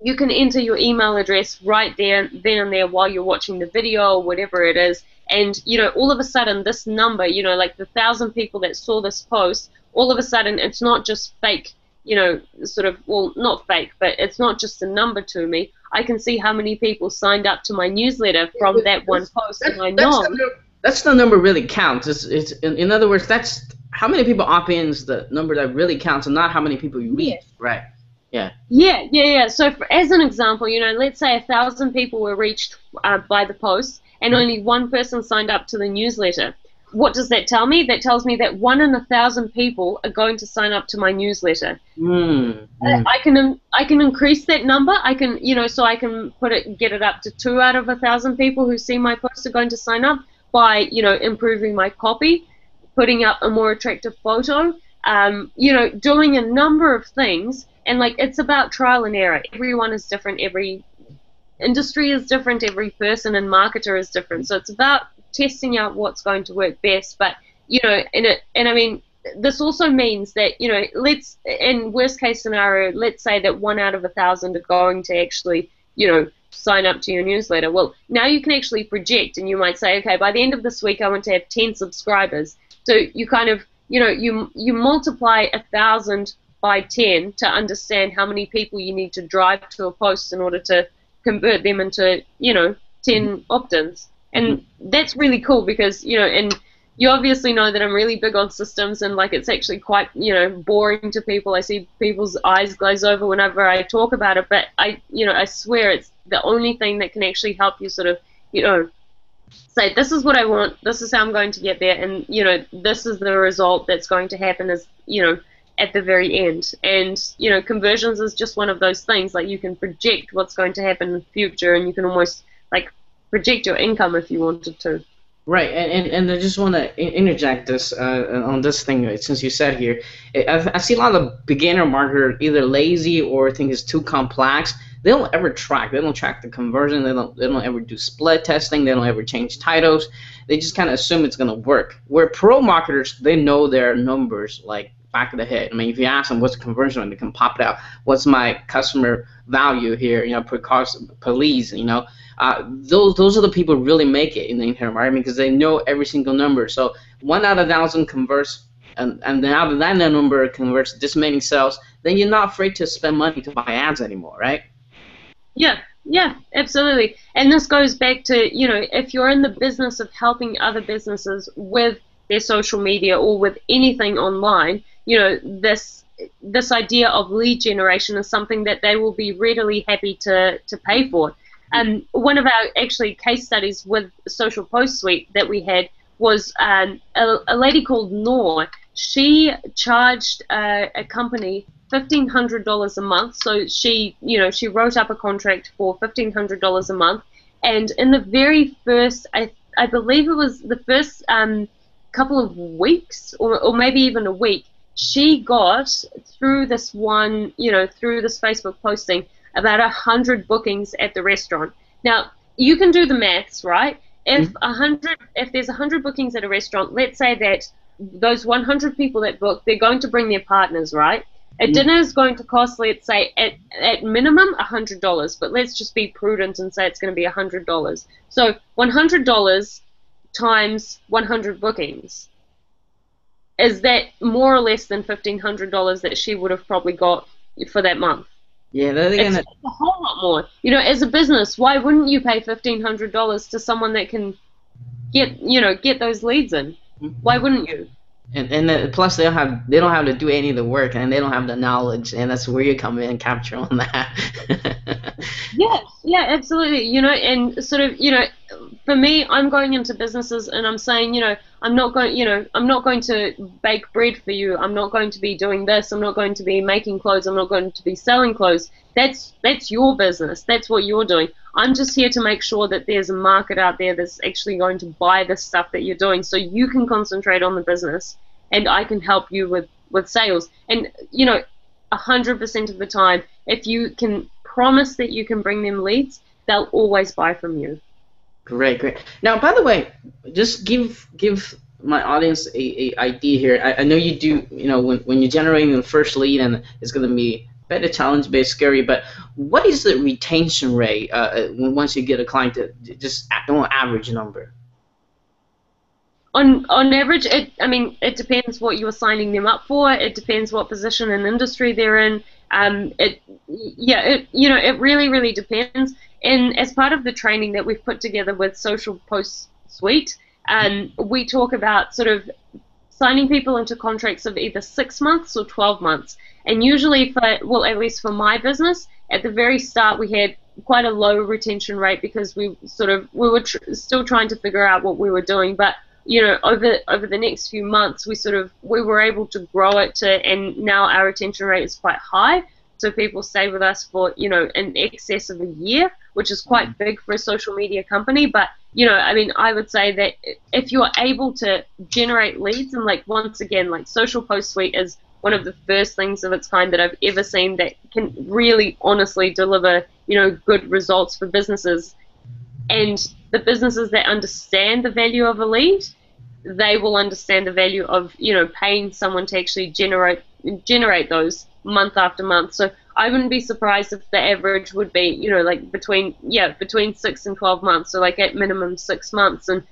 You can enter your email address right there, then and there, while you're watching the video or whatever it is, and all of a sudden this number, the 1,000 people that saw this post, all of a sudden it's not just fake, not fake, but it's not just a number to me. I can see how many people signed up to my newsletter from that one post, and I know. That's the number really counts. It's in other words, that's how many people opt in is the number that really counts, and not how many people you reach. Yes. Right. Yeah. Yeah. So as an example, let's say 1,000 people were reached by the post, and only one person signed up to the newsletter. What does that tell me? That tells me that 1 in 1,000 people are going to sign up to my newsletter. Mm, mm. I can increase that number. I can so I can get it up to 2 out of 1,000 people who see my post are going to sign up by improving my copy, putting up a more attractive photo, doing a number of things. And like it's about trial and error. Everyone is different. Every industry is different. Every person and marketer is different. So it's about testing out what's going to work best. But I mean, this also means that let's in worst case scenario, let's say that 1 out of 1,000 are going to actually sign up to your newsletter. Well, now you can actually project, and you might say, okay, by the end of this week, I want to have 10 subscribers. So you kind of you multiply 1,000 by 10 to understand how many people you need to drive to a post in order to convert them into 10 opt-ins. And that's really cool because and you obviously know that I'm really big on systems, and like it's actually quite boring to people. I see people's eyes glaze over whenever I talk about it, but I swear it's the only thing that can actually help you sort of say, this is what I want, this is how I'm going to get there, and this is the result that's going to happen as at the very end. And conversions is just one of those things. Like you can project what's going to happen in the future, and you can almost like project your income if you wanted to. Right, and I just want to interject this on this thing since you said here. I see a lot of beginner marketers either lazy or think it's too complex. They don't ever track. They don't track the conversion. They don't ever do split testing. They don't ever change titles. They just kind of assume it's gonna work. Where pro marketers, they know their numbers like back of the head. I mean, if you ask them what's the conversion rate, they can pop it out. What's my customer value here? Per cost per leads. Those are the people who really make it in the internet marketing because they know every single number. So 1 out of 1,000 converts, and then out of that number converts this many sales. Then you're not afraid to spend money to buy ads anymore, right? Yeah, absolutely. And this goes back to, if you're in the business of helping other businesses with their social media or with anything online, this idea of lead generation is something that they will be readily happy to pay for. And one of our actually case studies with Social Post Suite that we had was a lady called Noor. She charged a company $1,500 a month. So she wrote up a contract for $1,500 a month, and in the very first, I believe it was the first couple of weeks, or maybe even a week, she got through this Facebook posting about 100 bookings at the restaurant. Now you can do the maths, right? If there's 100 bookings at a restaurant, let's say that those 100 people that book, they're going to bring their partners, right? A dinner is going to cost, let's say, at minimum $100, but let's just be prudent and say it's going to be $100. So $100 times 100 bookings, is that more or less than $1,500 that she would have probably got for that month? Yeah, it's a whole lot more. As a business, why wouldn't you pay $1,500 to someone that can get those leads in? Why wouldn't you? And plus they don't have to do any of the work, and they don't have the knowledge, and that's where you come in and capture on that. Yeah, absolutely. And sort of, for me, I'm going into businesses and I'm saying, I'm not going to bake bread for you. I'm not going to be doing this. I'm not going to be making clothes. I'm not going to be selling clothes. That's your business. That's what you're doing. I'm just here to make sure that there's a market out there that's actually going to buy the stuff that you're doing, so you can concentrate on the business and I can help you with sales. And 100% of the time, if you can promise that you can bring them leads, they'll always buy from you. Great. Now, by the way, just give my audience a idea here. I know you do, when you're generating the first lead, and it's going to be a bit of challenge, a bit scary, but what is the retention rate once you get a client to just an average number? On average, it depends what you're signing them up for. It depends what position and industry they're in. It really, really depends. And as part of the training that we've put together with Social Post Suite, we talk about sort of signing people into contracts of either 6 months or 12 months. And usually well, at least for my business, at the very start we had quite a low retention rate because we were still trying to figure out what we were doing. But over the next few months, we were able to grow it and now our retention rate is quite high. So people stay with us for in excess of a year, which is quite big for a social media company. But I mean, I would say that if you're able to generate leads, and like once again, like Social Post Suite is one of the first things of its kind that I've ever seen that can really honestly deliver good results for businesses. And the businesses that understand the value of a lead, they will understand the value of paying someone to actually generate those month after month. So I wouldn't be surprised if the average would be like between 6 and 12 months, so like at minimum 6 months. And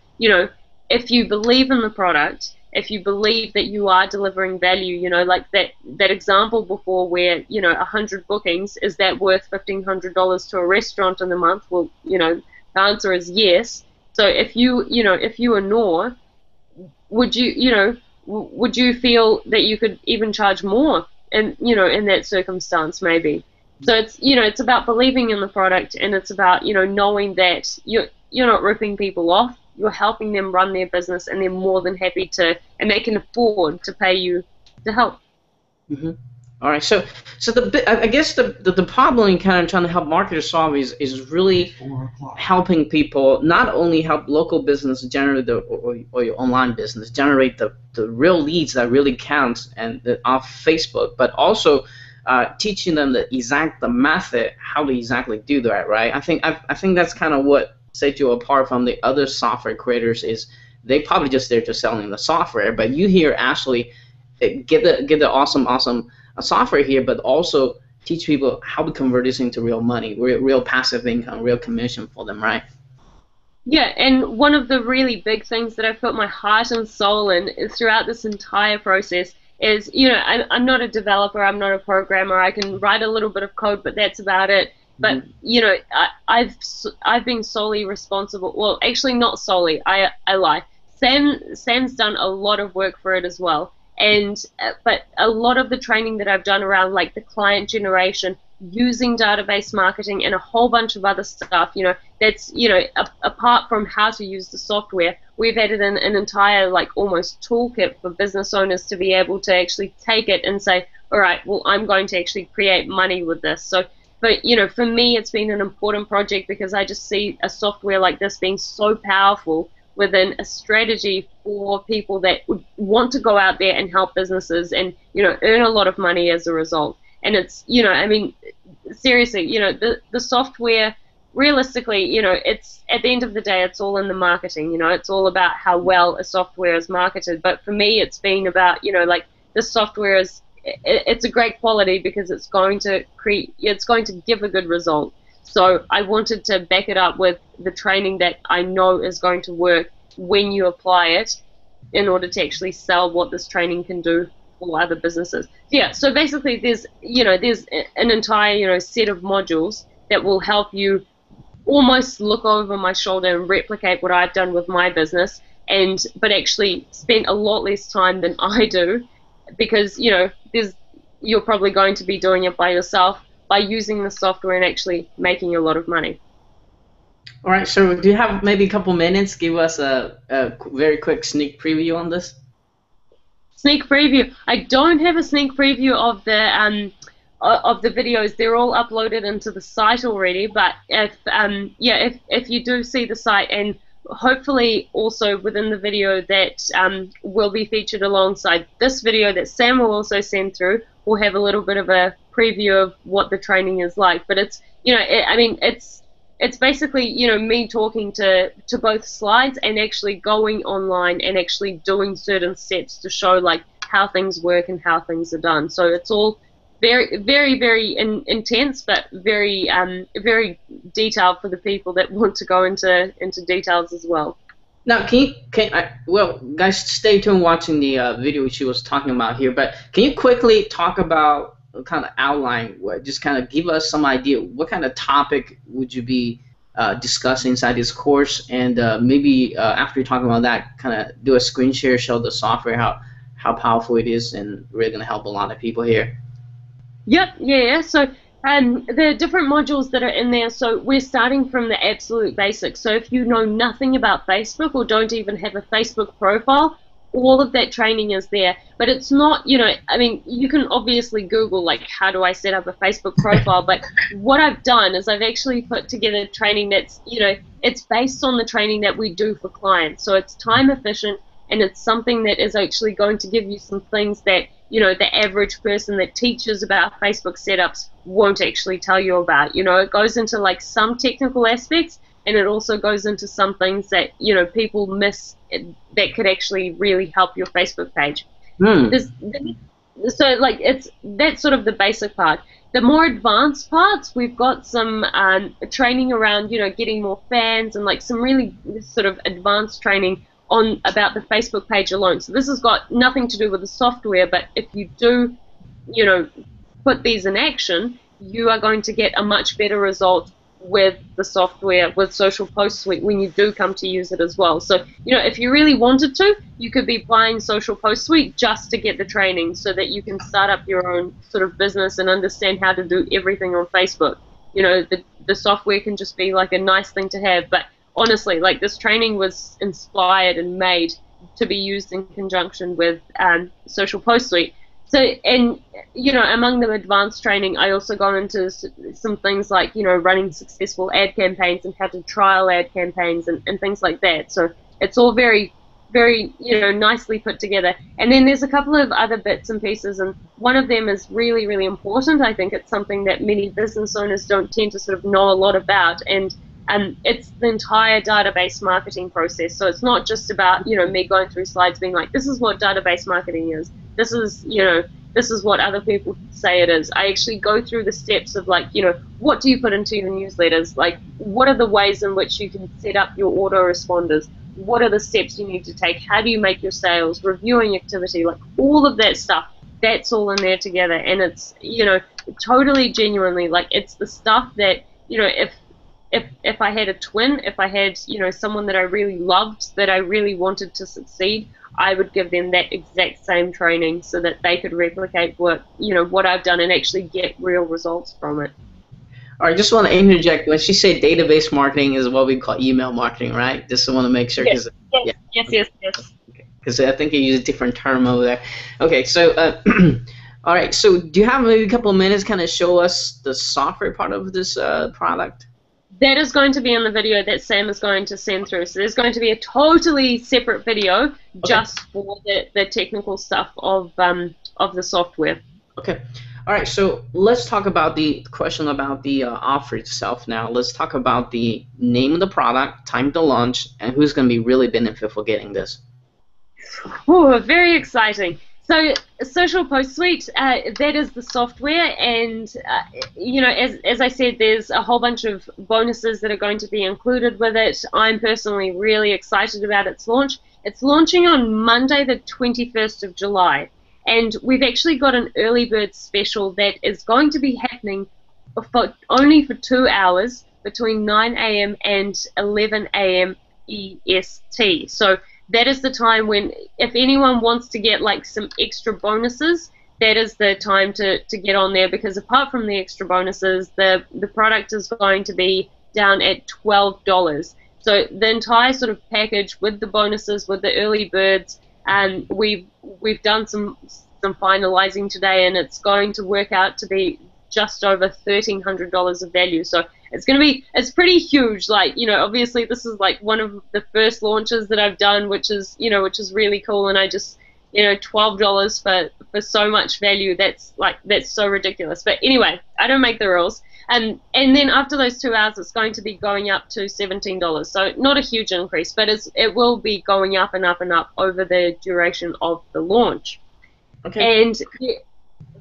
if you believe in the product, if you believe that you are delivering value, like that example before where 100 bookings, is that worth $1,500 to a restaurant in a month? Well, the answer is yes. So if you are Nor, would you feel that you could even charge more in that circumstance maybe? So it's about believing in the product, and it's about knowing that you're not ripping people off. You're helping them run their business, and they're more than happy to, and they can afford to pay you to help. Mm-hmm. All right, so I guess the problem in kind of trying to help marketers solve is really helping people not only help local business generate or your online business generate the real leads that really counts and off Facebook, but also teaching them the method how to exactly do that, right? I think that's kind of what set you apart from the other software creators. Is they probably just there to selling the software, but you here actually get the awesome software here, but also teach people how to convert this into real money, real passive income, real commission for them, right? Yeah, and one of the really big things that I've put my heart and soul in throughout this entire process is, I'm not a developer, I'm not a programmer, I can write a little bit of code, but that's about it. But I've been solely responsible. Well, actually not solely. I lie. Sam's done a lot of work for it as well. And but a lot of the training that I've done around like the client generation, using database marketing, and a whole bunch of other stuff, that's apart from how to use the software, we've added an entire like almost toolkit for business owners to be able to actually take it and say, all right, well, I'm going to actually create money with this. So. But, for me, it's been an important project because I just see a software like this being so powerful within a strategy for people that would want to go out there and help businesses and, earn a lot of money as a result. And it's, I mean, seriously, the software, realistically, it's at the end of the day, it's all in the marketing. It's all about how well a software is marketed. But for me, it's been about, like the software is, it's a great quality because it's going to give a good result. So I wanted to back it up with the training that I know is going to work when you apply it, in order to actually sell what this training can do for other businesses. Yeah, so basically there's an entire set of modules that will help you almost look over my shoulder and replicate what I've done with my business, but actually spend a lot less time than I do, because you're probably going to be doing it by yourself, by using the software and actually making a lot of money. All right, so do you have maybe a couple minutes? Give us a very quick sneak preview on this. Sneak preview. I don't have a sneak preview of the videos. They're all uploaded into the site already. But if you do see the site, and hopefully also within the video that will be featured alongside this video that Sam will also send through, we'll have a little bit of a preview of what the training is like. But it's it's basically me talking to both slides and actually going online and actually doing certain steps to show like how things work and how things are done. So it's all very, very, very intense, but very very detailed for the people that want to go into details as well. Now, well, guys, stay tuned watching the video she was talking about here. But can you quickly talk about, kind of outline, just kind of give us some idea what kind of topic would you be discuss inside this course, and maybe after you talk about that, kind of do a screen share, show the software, how powerful it is, and really going to help a lot of people here. Yep, yeah. So the different modules that are in there, so we're starting from the absolute basics. So if you know nothing about Facebook or don't even have a Facebook profile, all of that training is there. But it's not, I mean, you can obviously Google, like, how do I set up a Facebook profile? But what I've done is I've actually put together training that's, it's based on the training that we do for clients. So it's time efficient, and it's something that is actually going to give you some things that, the average person that teaches about Facebook setups won't actually tell you about. It goes into like some technical aspects, and it also goes into some things that, people miss that could actually really help your Facebook page. So like that's sort of the basic part. The more advanced parts, we've got some training around, getting more fans, and like some really sort of advanced training on about the Facebook page alone. So this has got nothing to do with the software, but if you do, put these in action, you are going to get a much better result with the software, with Social Post Suite, when you do come to use it as well. So, if you really wanted to, you could be buying Social Post Suite just to get the training so that you can start up your own sort of business and understand how to do everything on Facebook. The software can just be like a nice thing to have, but honestly, like, this training was inspired and made to be used in conjunction with Social Post Suite. So, and, among the advanced training, I also go into some things like, running successful ad campaigns and how to trial ad campaigns and things like that. So it's all very, very, nicely put together. And then there's a couple of other bits and pieces, and one of them is really, really important. I think it's something that many business owners don't tend to sort of know a lot about, and it's the entire database marketing process. So it's not just about, me going through slides being like, this is what database marketing is. This is, this is what other people say it is. I actually go through the steps of, like, what do you put into your newsletters? Like, what are the ways in which you can set up your autoresponders? What are the steps you need to take? How do you make your sales? Reviewing activity, like all of that stuff, that's all in there together. And it's, totally genuinely, like, it's the stuff that, if I had a twin, if I had, someone that I really loved, that I really wanted to succeed, I would give them that exact same training so that they could replicate what I've done and actually get real results from it. All right, just want to interject. When she said database marketing is what we call email marketing, right? Just want to make sure. Yes. Because I think you use a different term over there. Okay, so all right. So do you have maybe a couple of minutes, kind of show us the software part of this product? That is going to be in the video that Sam is going to send through. So there's going to be a totally separate video just for the technical stuff of the software. Okay. All right. So let's talk about the question about the offer itself now. Let's talk about the name of the product, time to launch, and who's going to be really benefited for getting this. Oh, very exciting. So Social Post Suite, that is the software, and as I said, there's a whole bunch of bonuses that are going to be included with it. I'm personally really excited about its launch. It's launching on Monday, the 21st of July, and we've actually got an early bird special that is going to be happening only for 2 hours between 9 a.m. and 11 a.m. EST. So that is the time when, if anyone wants to get like some extra bonuses, that is the time to get on there, because apart from the extra bonuses, the product is going to be down at $12. So the entire sort of package with the bonuses, with the early birds, and we've done some finalizing today, and it's going to work out to be just over $1,300 of value. So it's pretty huge. Like, obviously this is like one of the first launches that I've done, which is really cool. And I just, $12 for so much value, that's so ridiculous. But anyway, I don't make the rules. And then after those 2 hours, it's going to be going up to $17. So not a huge increase, but it will be going up and up and up over the duration of the launch. Okay. And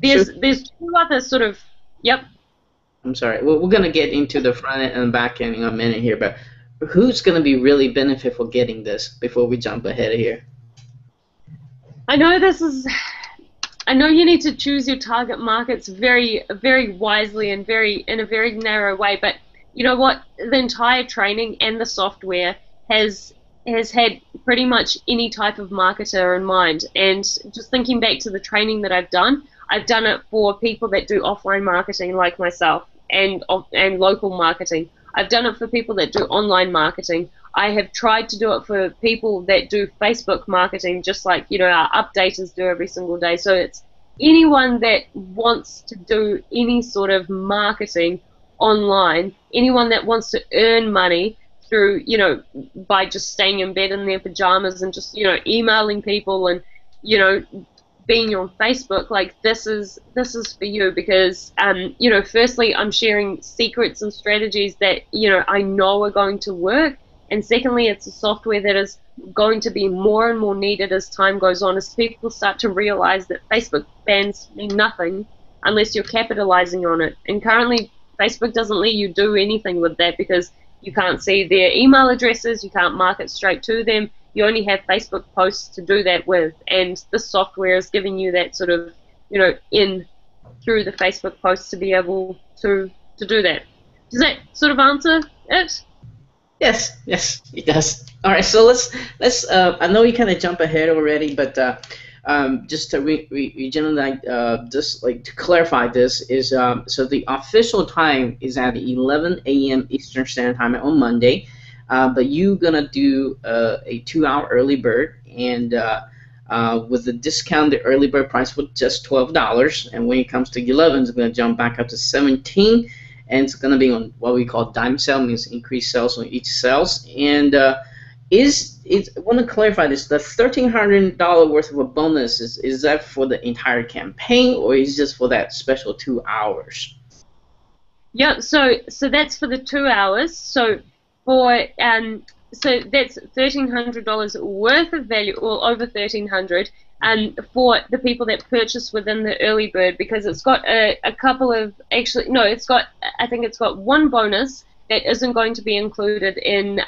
there's two other sort of, yep. I'm sorry. We're going to get into the front end and back end in a minute here, but who's going to be really benefit for getting this before we jump ahead of here? I know you need to choose your target markets very, very wisely and in a very narrow way, but you know what, the entire training and the software has had pretty much any type of marketer in mind. And just thinking back to the training that I've done it for people that do offline marketing like myself and local marketing. I've done it for people that do online marketing. I have tried to do it for people that do Facebook marketing, just like, you know, our updaters do every single day. So it's anyone that wants to do any sort of marketing online, anyone that wants to earn money through, you know, by just staying in bed in their pajamas and just, you know, emailing people and, you know, being on Facebook, like this is for you, because you know, firstly, I'm sharing secrets and strategies that, you know, I know are going to work, and secondly, it's a software that is going to be more and more needed as time goes on, as people start to realize that Facebook bans mean nothing unless you're capitalizing on it. And currently, Facebook doesn't let you do anything with that because you can't see their email addresses, you can't market straight to them. You only have Facebook posts to do that with, and this software is giving you that sort of, you know, in through the Facebook posts to be able to do that. Does that sort of answer it? Yes, it does. All right, so let's. I know you kind of jump ahead already, but just to generally just like to clarify this is so the official time is at 11 a.m. Eastern Standard Time on Monday. But you're gonna do a 2-hour early bird, and with the discount, the early bird price was just $12, and when it comes to 11, it's gonna jump back up to 17, and it's gonna be on what we call dime sale, means increased sales on each sales. And I want to clarify this: the $1,300 worth of a bonus is that for the entire campaign, or is just for that special 2 hours? Yeah, so that's for the 2 hours. So that's $1,300 worth of value, or over $1,300, for the people that purchase within the early bird, because it's got a couple of, actually no, I think it's got one bonus that isn't going to be included in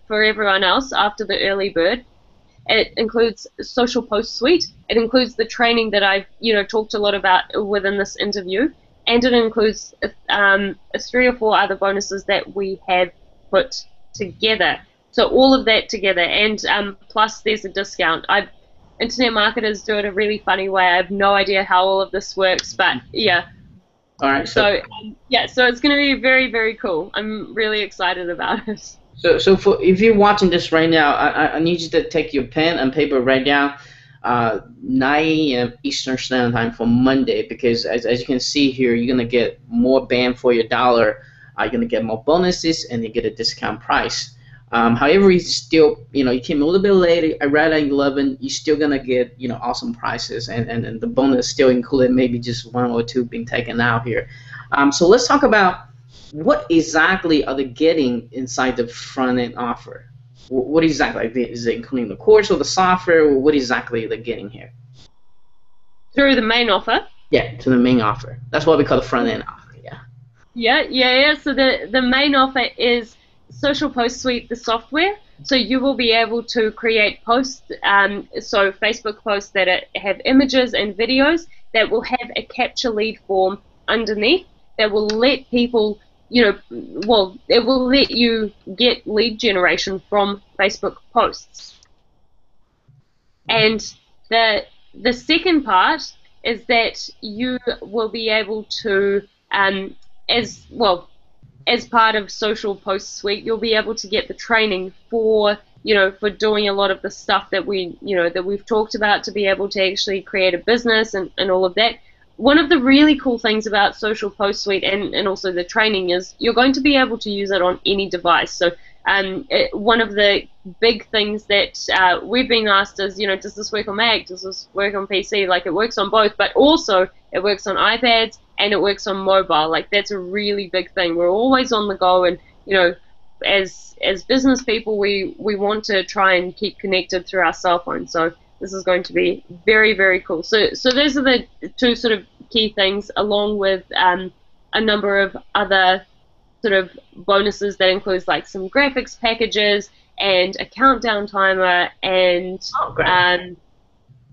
for everyone else after the early bird. It includes Social Post Suite. It includes the training that I've, you know, talked a lot about within this interview, and it includes 3 or 4 other bonuses that we have put together. So all of that together, and plus there's a discount. Internet marketers do it a really funny way. I have no idea how all of this works, but yeah. All right. So yeah, so it's going to be very, very cool. I'm really excited about it. So if you're watching this right now, I need you to take your pen and paper, write down 9 a.m. Eastern Standard Time for Monday, because as you can see here, you're going to get more bang for your dollar. You're going to get more bonuses, and you get a discount price. However, you still, you know, you came a little bit late, right at 11, you're still going to get, you know, awesome prices, and the bonus still included maybe just 1 or 2 being taken out here. So let's talk about what exactly are they getting inside the front-end offer. What exactly? Is it including the course or the software, or what exactly are they getting here? Through the main offer? Yeah, to the main offer. That's what we call the front-end offer, yeah. Yeah. So the main offer is Social Post Suite, the software. So you will be able to create posts, so Facebook posts that have images and videos that will have a capture lead form underneath that will let people, you know, well, it will let you get lead generation from Facebook posts. And the second part is that you will be able to, as part of Social Post Suite, you'll be able to get the training for, you know, for doing a lot of the stuff that we've talked about, to be able to actually create a business and all of that. One of the really cool things about Social Post Suite and also the training is you're going to be able to use it on any device. So one of the big things that we've been asked is, you know, does this work on Mac? Does this work on PC? Like, it works on both, but also it works on iPads and it works on mobile. Like, that's a really big thing. We're always on the go, and, you know, as business people, we want to try and keep connected through our cell phone. So this is going to be very, very cool. So those are the 2 sort of key things, along with a number of other sort of bonuses that includes like some graphics packages and a countdown timer, and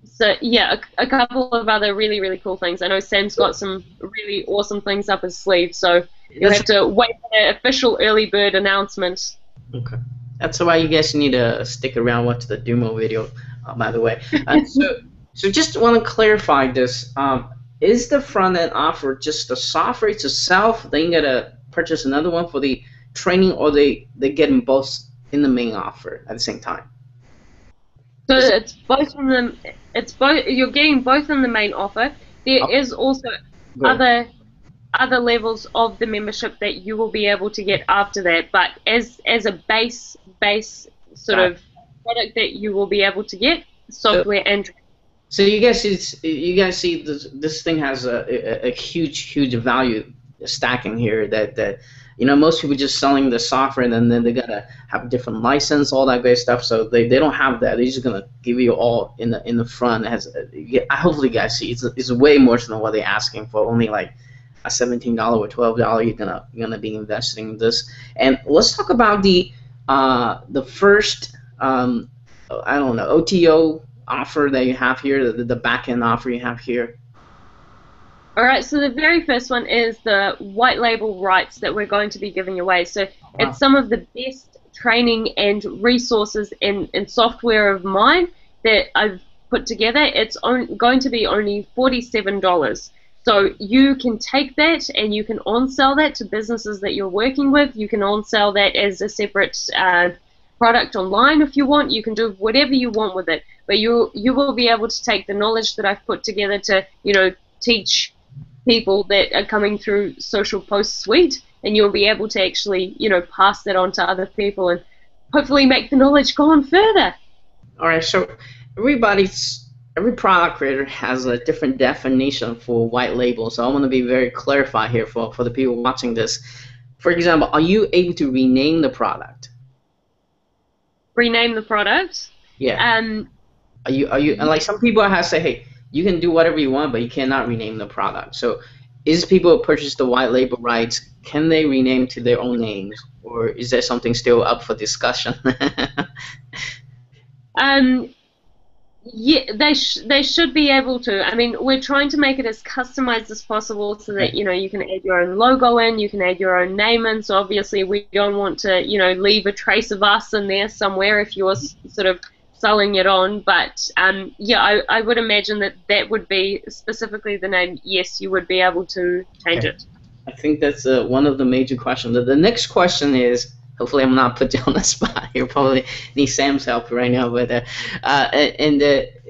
so yeah, a couple of other really, really cool things. I know Sam's got some really awesome things up his sleeve, so You'll have to wait for the official early bird announcement. Okay. That's why you guys need to stick around, watch the demo video, by the way. So just want to clarify this. Is the front end offer just the software itself? Then you gotta purchase another one for the training, or they get them both in the main offer at the same time? So it's both from them. It's both. You're getting both in the main offer. There is also other levels of the membership that you will be able to get after that. But as a base sort of product that you will be able to get software and. So you guys see this thing has a huge value stacking here, that most people just selling the software, and then they gotta have a different license, all that great stuff. So they don't have that. They're just gonna give you all in the front. Hopefully you guys see it's way more than what they're asking for. Only like a $17 or $12 you're gonna be investing in this. And let's talk about the first I don't know, OTO offer that you have here, the back end offer you have here. All right, so the very first one is the white label rights that we're going to be giving away. So it's some of the best training and resources and software of mine that I've put together. It's going to be only $47. So you can take that and you can on-sell that to businesses that you're working with. You can on-sell that as a separate product online if you want. You can do whatever you want with it. But you will be able to take the knowledge that I've put together to, teach people that are coming through Social Post Suite, and you'll be able to actually, pass that on to other people and hopefully make the knowledge go on further. All right, so every product creator has a different definition for white label, so I want to be very clarified here for the people watching this. For example, are you able to rename the product? Rename the product? Yeah. Are you and like some people have say, hey, you can do whatever you want, but you cannot rename the product. So is people who purchase the white label rights, can they rename to their own names, or is there something still up for discussion? Yeah, they should be able to. I mean, we're trying to make it as customized as possible so that, you can add your own logo in, you can add your own name in. So obviously we don't want to, leave a trace of us in there somewhere if you're sort of selling it on. But yeah, I would imagine that would be specifically the name. Yes, you would be able to change it. I think that's one of the major questions. The next question is, hopefully I'm not put you on the spot here, probably need Sam's help right now, but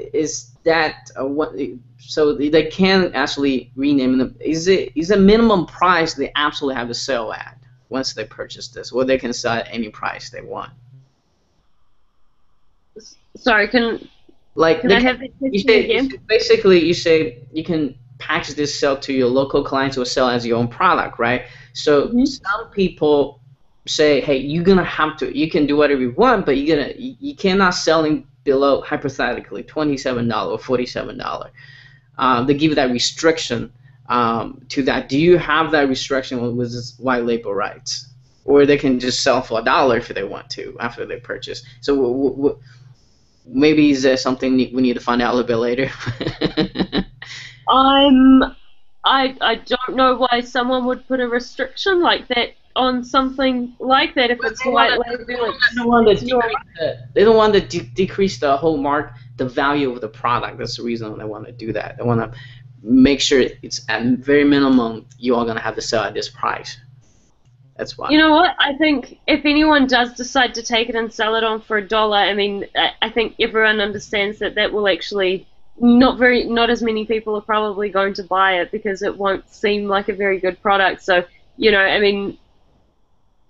is that what? So they can actually rename them. Is a minimum price they absolutely have to sell at once they purchase this, or they can sell at any price they want? Sorry, can I have that question again? Basically, you say you can package this, sell to your local clients, or sell as your own product, right? So some people say, hey, you can do whatever you want, but you cannot selling below, hypothetically, $27 or $47. They give you that restriction to that. Do you have that restriction with this white label rights, or they can just sell for $1 if they want to after they purchase? So maybe is there something we need to find out a little bit later? I don't know why someone would put a restriction like that on something like that if it's white label. They don't want to decrease the whole the value of the product. That's the reason they want to do that. They want to make sure it's at very minimum you are going to have to sell at this price. That's why. You know what? I think if anyone does decide to take it and sell it on for $1, I mean, I think everyone understands that will actually not as many people are probably going to buy it because it won't seem like a very good product. So, I mean,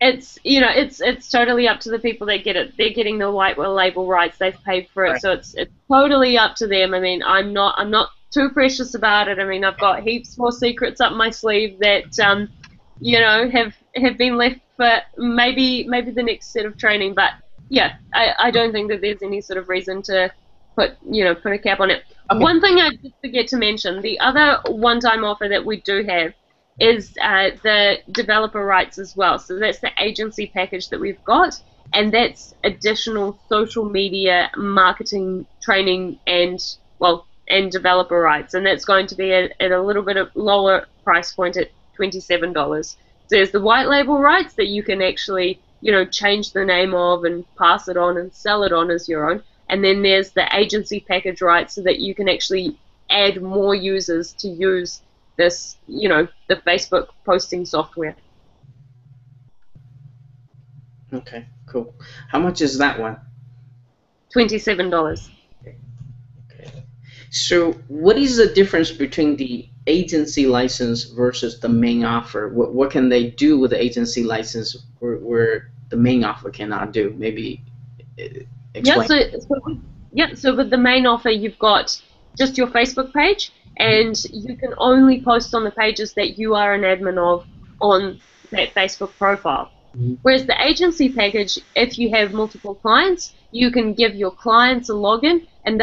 it's totally up to the people that get it. They're getting the white label rights. They've paid for it, right. So it's totally up to them. I mean, I'm not too precious about it. I mean, I've got heaps more secrets up my sleeve that have been left for maybe the next set of training. But yeah, I don't think that there's any sort of reason to put a cap on it. Okay. One thing I did forget to mention, the other one-time offer that we do have is the developer rights as well. So that's the agency package that we've got, and that's additional social media marketing training and developer rights, and that's going to be at a little bit of lower price point at $27. there's the white label rights that you can actually, change the name of and pass it on and sell it on as your own. And then there's the agency package rights so that you can actually add more users to use this, the Facebook posting software. Okay, cool. How much is that one? $27. Okay. So what is the difference between the agency license versus the main offer? What can they do with the agency license where the main offer cannot do? Maybe explain. So with the main offer, you've got just your Facebook page, and you can only post on the pages that you are an admin of on that Facebook profile. Whereas the agency package, if you have multiple clients, you can give your clients a login, and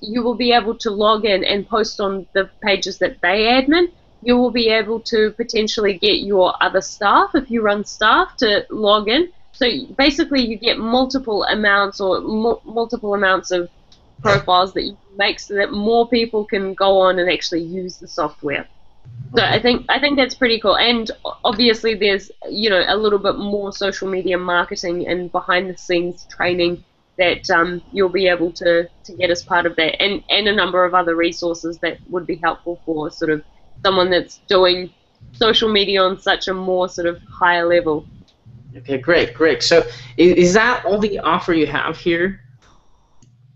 you will be able to log in and post on the pages that they admin. You will be able to potentially get your other staff, if you run staff, to log in. So basically, you get multiple amounts of profiles that you can make, so that more people can go on and actually use the software. So I think that's pretty cool, and obviously there's a little bit more social media marketing and behind the scenes training that you'll be able to get as part of that, and a number of other resources that would be helpful for sort of someone that's doing social media on such a more sort of higher level. Okay, great. So is that all the offer you have here?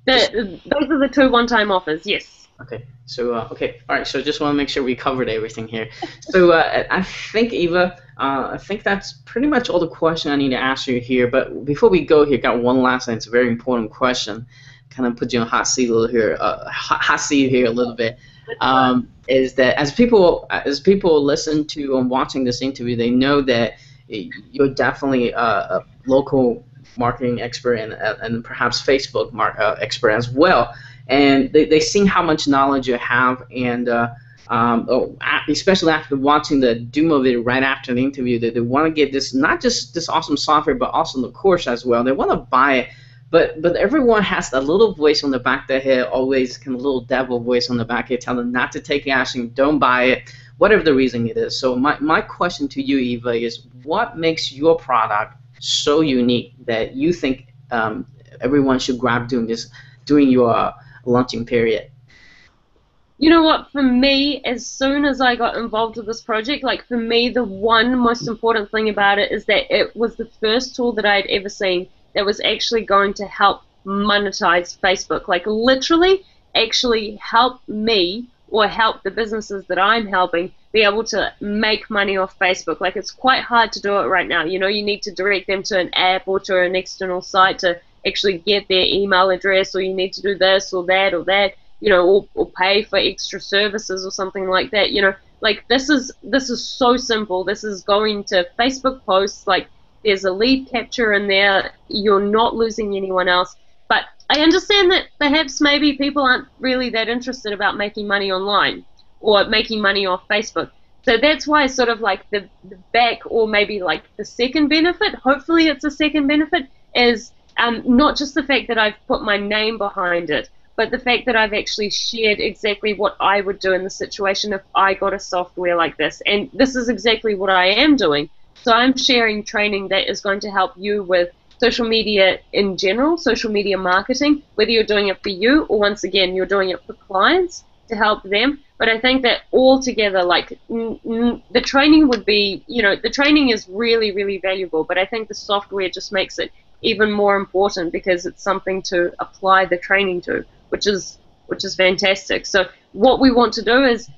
Those are the 2 one-time offers, yes. Okay, so all right. So just want to make sure we covered everything here. So I think Eva, I think that's pretty much all the question I need to ask you here. But before we go here, got one last thing. It's a very important question. Kind of put you on hot seat a little here, a little bit. Is that as people listen to and watching this interview, they know that you're definitely a local marketing expert and perhaps Facebook expert as well. And they see how much knowledge you have, and especially after watching the demo video right after the interview, they want to get this, not just this awesome software, but also the course as well. They want to buy it, but everyone has a little voice on the back of their head, always kind of little devil voice on the back of their head, telling them not to take action, don't buy it, whatever the reason it is. So my question to you, Eva, is what makes your product so unique that you think everyone should grab during your launching period? You know what, for me, as soon as I got involved with this project, like for me, the one most important thing about it is that it was the first tool that I had ever seen that was actually going to help monetize Facebook, like literally actually help me or help the businesses that I'm helping be able to make money off Facebook. Like it's quite hard to do it right now. You need to direct them to an app or to an external site to actually get their email address, or you need to do this or that, or pay for extra services or something like that. Like this is so simple. This is going to Facebook posts, like there's a lead capture in there, you're not losing anyone else. But I understand that perhaps maybe people aren't really that interested about making money online or making money off Facebook. So that's why sort of like the back, or maybe like the second benefit, hopefully it's a second benefit, is not just the fact that I've put my name behind it, but the fact that I've actually shared exactly what I would do in the situation if I got a software like this. And this is exactly what I am doing. So I'm sharing training that is going to help you with social media in general, social media marketing, whether you're doing it for you or, once again, you're doing it for clients to help them. But I think that all together, like the training would be, the training is really, really valuable, but I think the software just makes it even more important because it's something to apply the training to, which is fantastic. So what we want to do is,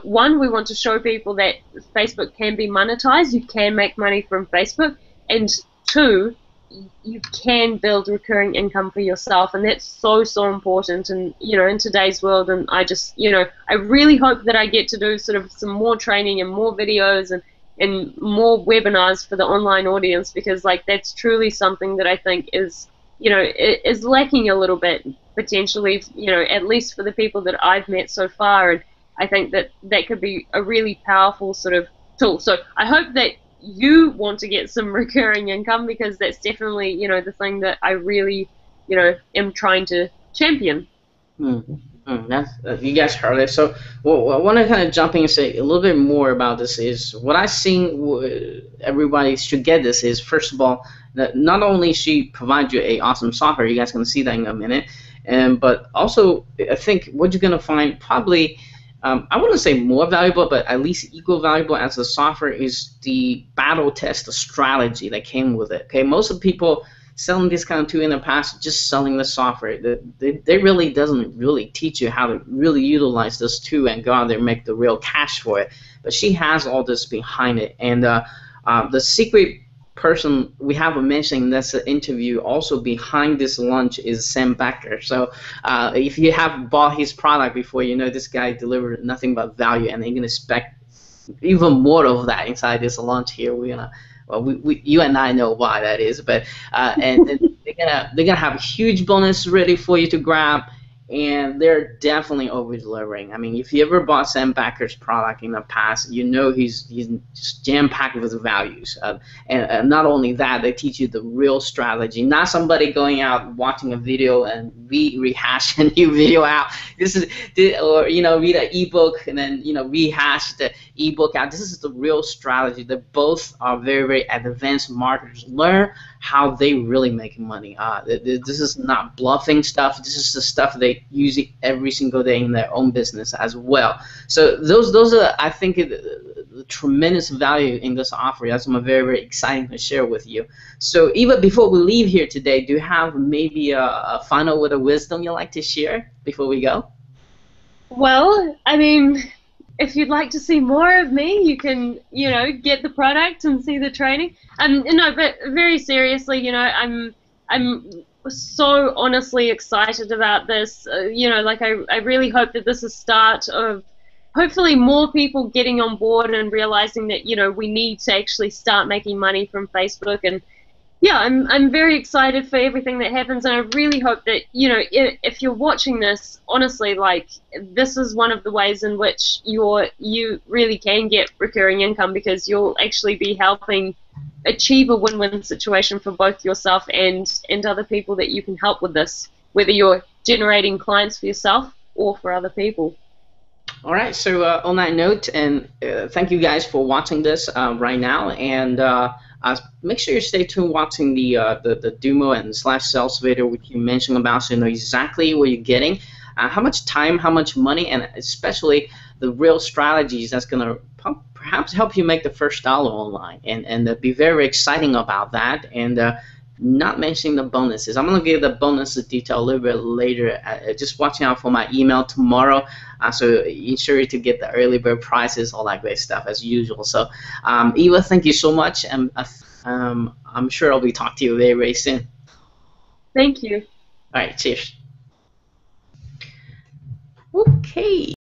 one, we want to show people that Facebook can be monetized, you can make money from Facebook, and two, you can build recurring income for yourself, and that's so important. And in today's world, and I just I really hope that I get to do sort of some more training and more videos and more webinars for the online audience, because like that's truly something that I think is is lacking a little bit potentially, at least for the people that I've met so far. And I think that could be a really powerful sort of tool. So I hope that you want to get some recurring income, because that's definitely the thing that I really am trying to champion. That's, you guys heard it. So, well, I want to kind of jump in and say a little bit more about this. Is what I think everybody should get this is first of all that not only she provides you a awesome software, you guys can see that in a minute, and but also I think what you're gonna find probably. I wouldn't say more valuable, but at least equal valuable as the software is the battle test, the strategy that came with it. Okay, most of the people selling this kind of tool in the past, just selling the software. They really doesn't really teach you how to really utilize this tool and go out there and make the real cash for it. But she has all this behind it, and the secret person we have mentioned in this interview also behind this launch is Sam Becker. So if you have bought his product before, you know this guy delivered nothing but value, and you can expect even more of that inside this launch here. We're gonna, well, you and I know why that is, but and they're gonna have huge bonus ready for you to grab, and they're definitely over delivering. I mean, if you ever bought Sam Becker's product in the past, you know he's just jam packed with values, and not only that, they teach you the real strategy, not somebody going out watching a video and rehash a new video out. This is, or read an ebook and then rehash the ebook out. This is the real strategy. That both are very very advanced marketers. Learn how they really make money. This is not bluffing stuff. This is the stuff they use it every single day in their own business as well. So those are, I think, the tremendous value in this offer. That's very very exciting to share with you. So Eva, before we leave here today, do you have maybe a final word of wisdom you'd like to share before we go? Well, I mean, if you'd like to see more of me, you can, get the product and see the training. No, but very seriously, I'm so honestly excited about this. I really hope that this is start of hopefully more people getting on board and realizing that, we need to actually start making money from Facebook. And yeah, I'm very excited for everything that happens, and I really hope that if you're watching this, honestly, like this is one of the ways in which you really can get recurring income, because you'll actually be helping achieve a win-win situation for both yourself and other people that you can help with this, whether you're generating clients for yourself or for other people. All right, so on that note, and thank you guys for watching this right now, and make sure you stay tuned watching the demo and slash sales video which you mentioned about, so you know exactly what you're getting, how much time, how much money, and especially the real strategies that's going to perhaps help you make the first dollar online, and be very exciting about that, and not mentioning the bonuses. I'm going to give the bonus detail a little bit later. Just watching out for my email tomorrow, so ensure to get the early bird prices, all that great stuff as usual. So Eva, thank you so much, and I'm sure I'll be talking to you very, very soon. Thank you. All right, cheers. Okay.